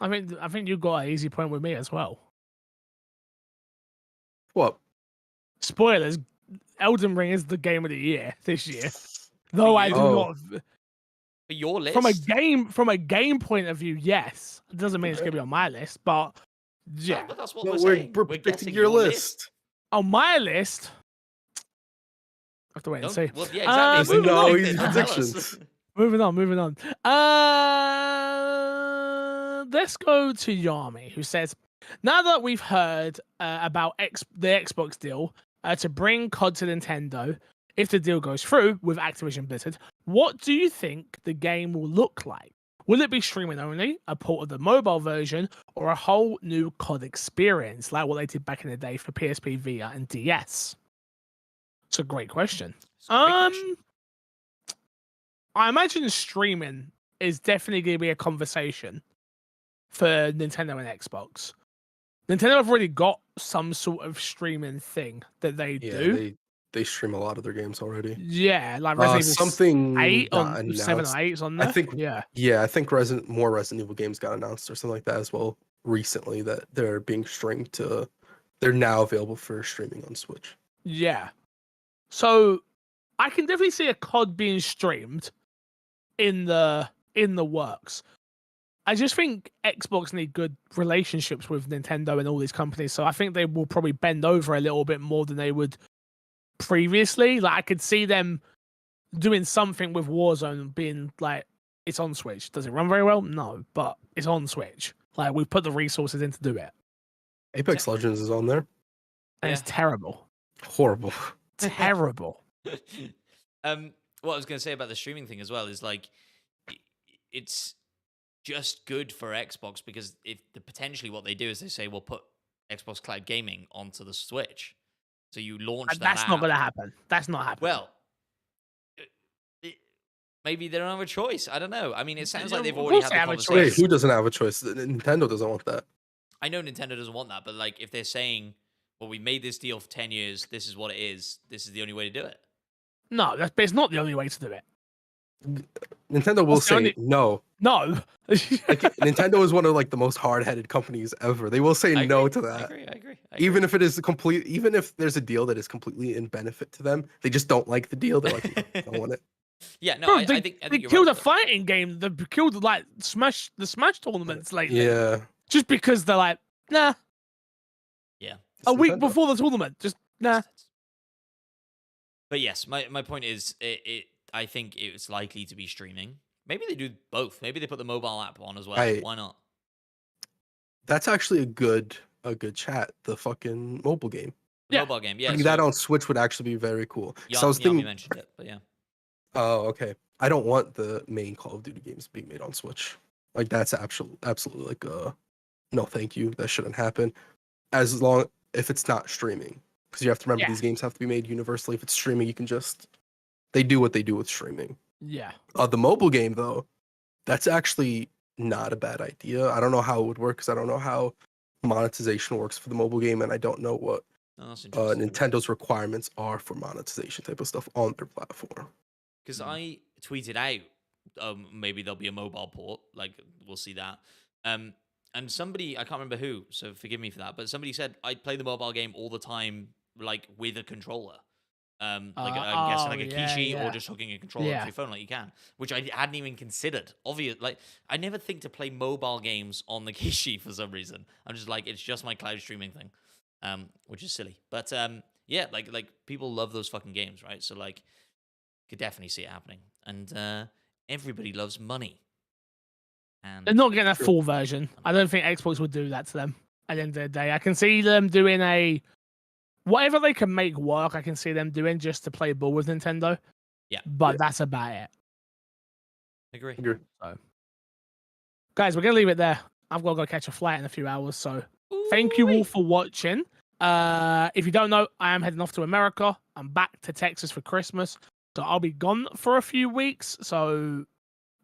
A: I think you got an easy point with me as well.
C: What?
A: Spoilers: Elden Ring is the Game of the Year this year. Though I do not.
B: For your list,
A: from a game point of view, yes, it doesn't mean it's gonna be on my list, but yeah,
B: but that's what we're saying. We're
C: predicting your list.
A: On my list, I have to wait and see.
B: Well, yeah, exactly.
C: No easy predictions.
A: Moving on. Let's go to Yami, who says, "Now that we've heard about the Xbox deal to bring COD to Nintendo, if the deal goes through with Activision Blizzard, what do you think the game will look like? Will it be streaming only, a port of the mobile version, or a whole new COD experience like what they did back in the day for PSP, Vita, and DS? It's a great question.
B: It's a great question.
A: I imagine streaming is definitely going to be a conversation for Nintendo and Xbox. Nintendo have already got some sort of streaming thing that they do.
C: They stream a lot of their games already.
A: Yeah, like Resident Evil
C: something
A: 8
C: got
A: on 7 or
C: announced.
A: 8 on there.
C: I think
A: yeah.
C: I think more Resident Evil games got announced or something like that as well recently, that they're being streamed to. They're now available for streaming on Switch.
A: Yeah. So I can definitely see a COD being streamed in the works. I just think Xbox need good relationships with Nintendo and all these companies, so I think they will probably bend over a little bit more than they would previously. Like I could see them doing something with Warzone being like, it's on Switch. Does it run very well? No, but it's on Switch. Like we've put the resources in to do it.
C: Apex Legends is on there.
A: And it's terrible.
C: Horrible.
A: Terrible.
B: What I was going to say about the streaming thing as well is like, it's just good for Xbox, because if potentially what they do is they say, we'll put Xbox Cloud Gaming onto the Switch. So you launch that
A: That's
B: app.
A: not going to happen. That's not happening.
B: Well, maybe they don't have a choice. I don't know. I mean, it sounds like they've already had the conversation.
C: Wait, who doesn't have a choice? Nintendo doesn't want that.
B: I know Nintendo doesn't want that, but like if they're saying, well, we made this deal for 10 years, this is what it is, this is the only way to do it.
A: No, it's not the only way to do it.
C: Nintendo will say no.
A: No.
C: Nintendo is one of like the most hard-headed companies ever. They will say no to that.
B: I agree.
C: Even if it is even if there's a deal that is completely in benefit to them, they just don't like the deal. They're like, I don't want it.
B: Yeah, no,
A: Bro,
B: I think
A: they
B: you're
A: killed
B: right,
A: a fighting game. They killed like Smash tournaments lately.
C: Yeah.
A: Just because they're like, nah.
B: Yeah.
A: A week before the tournament, just nah.
B: But yes, my point is, I think it's likely to be streaming. Maybe they do both. Maybe they put the mobile app on as well. Why not?
C: That's actually a good chat. The fucking mobile game.
B: Mobile game, yeah.
C: Putting that on Switch would actually be very cool.
B: So I was thinking, mentioned it, but yeah.
C: Oh, okay. I don't want the main Call of Duty games being made on Switch. Like that's absolutely like no, thank you. That shouldn't happen. If it's not streaming, because you have to remember these games have to be made universally. If it's streaming, you can they do what they do with streaming.
A: Yeah.
C: The mobile game though, that's actually not a bad idea. I don't know how it would work because I don't know how monetization works for the mobile game, and I don't know what Nintendo's requirements are for monetization type of stuff on their platform.
B: Because I tweeted out, maybe there'll be a mobile port. Like we'll see that. And somebody, I can't remember who, so forgive me for that, but somebody said I'd play the mobile game all the time, like with a controller. I'm guessing like a Kishi or just hooking a controller to your phone like you can, which I hadn't even considered. Obvious, like I never think to play mobile games on the Kishi for some reason. I'm just like, it's just my cloud streaming thing, which is silly. But yeah, like people love those fucking games, right? So like, could definitely see it happening, and everybody loves money. And
A: they're not getting a full version. I don't think Xbox would do that to them at the end of the day. I can see them doing whatever they can make work, I can see them doing just to play ball with Nintendo.
B: Yeah.
A: But that's about it.
B: Agree.
A: So, guys, we're going to leave it there. I've got to go catch a flight in a few hours. So thank you all for watching. If you don't know, I am heading off to America. I'm back to Texas for Christmas. So I'll be gone for a few weeks. So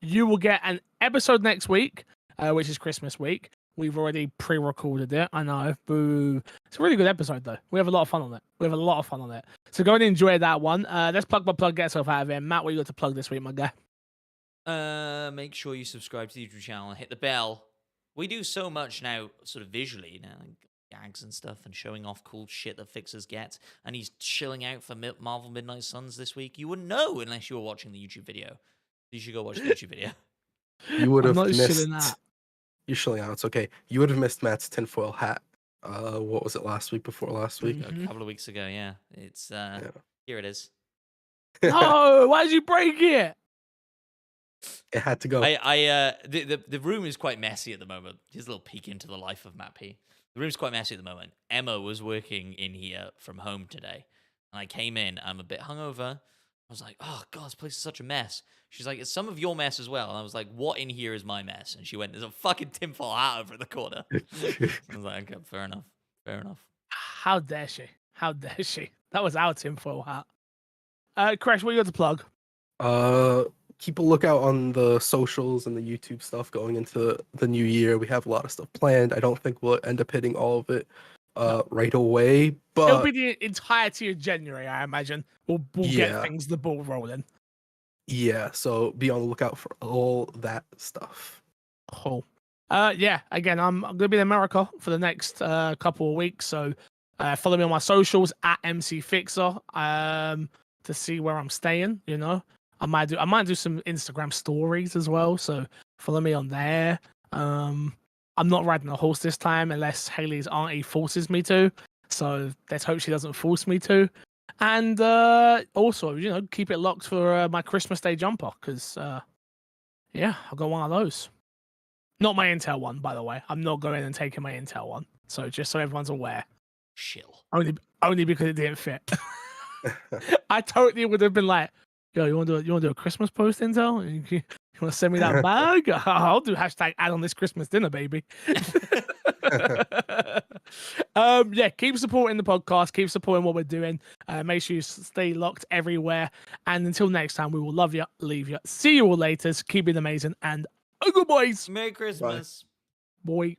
A: you will get an episode next week, which is Christmas week. We've already pre-recorded it. I know. Boo. It's a really good episode, though. We have a lot of fun on it. So go and enjoy that one. Let's plug, get yourself out of here. Matt, what you got to plug this week, my guy?
B: Make sure you subscribe to the YouTube channel and hit the bell. We do so much now, sort of visually, like gags and stuff, and showing off cool shit that fixers get. And he's chilling out for Marvel Midnight Suns this week. You wouldn't know unless you were watching the YouTube video. You should go watch the YouTube video.
C: You would have missed. You're chilling out. It's okay. You would have missed Matt's tinfoil hat. What was it, before last week?
B: A couple of weeks ago, yeah. It's here it is.
A: No, why did you break it?
C: It had to go.
B: The room is quite messy at the moment. Here's a little peek into the life of Matt P. The room's quite messy at the moment. Emma was working in here from home today, And I came in, I'm a bit hungover. I was like, oh god, this place is such a mess. She's like, it's some of your mess as well. And I was like, what in here is my mess? And she went, there's a fucking tinfoil hat over in the corner. I was like, okay, fair enough. Fair enough.
A: How dare she? How dare she? That was our tinfoil hat. Crash, what you got to plug?
C: Keep a lookout on the socials and the YouTube stuff going into the new year. We have a lot of stuff planned. I don't think we'll end up hitting all of it right away,
A: It'll
C: but
A: be the entirety of January, I imagine. We'll
C: Yeah.
A: get the ball rolling.
C: yeah, so be on the lookout for all that stuff.
A: Cool. Yeah, again, I'm gonna be in America for the next couple of weeks, so follow me on my socials at MC Fixer to see where I'm staying. You know, I might do some Instagram stories as well, so follow me on there. I'm not riding a horse this time unless Haley's auntie forces me to, so let's hope she doesn't force me to. And also, you know, keep it locked for my Christmas Day jumper because yeah, I've got one of those. Not my Intel one, by the way. I'm not going and taking my Intel one. So just so everyone's aware.
B: Shill.
A: Only because it didn't fit. I totally would have been like, yo, you want to do a Christmas post, Intel? You want to send me that bag? I'll do hashtag add on this Christmas dinner, baby. Yeah, keep supporting the podcast, keep supporting what we're doing. Make sure you stay locked everywhere. And until next time, we will love you, leave you. See you all later. Keep it amazing and good boys.
B: Merry Christmas.
A: Boy.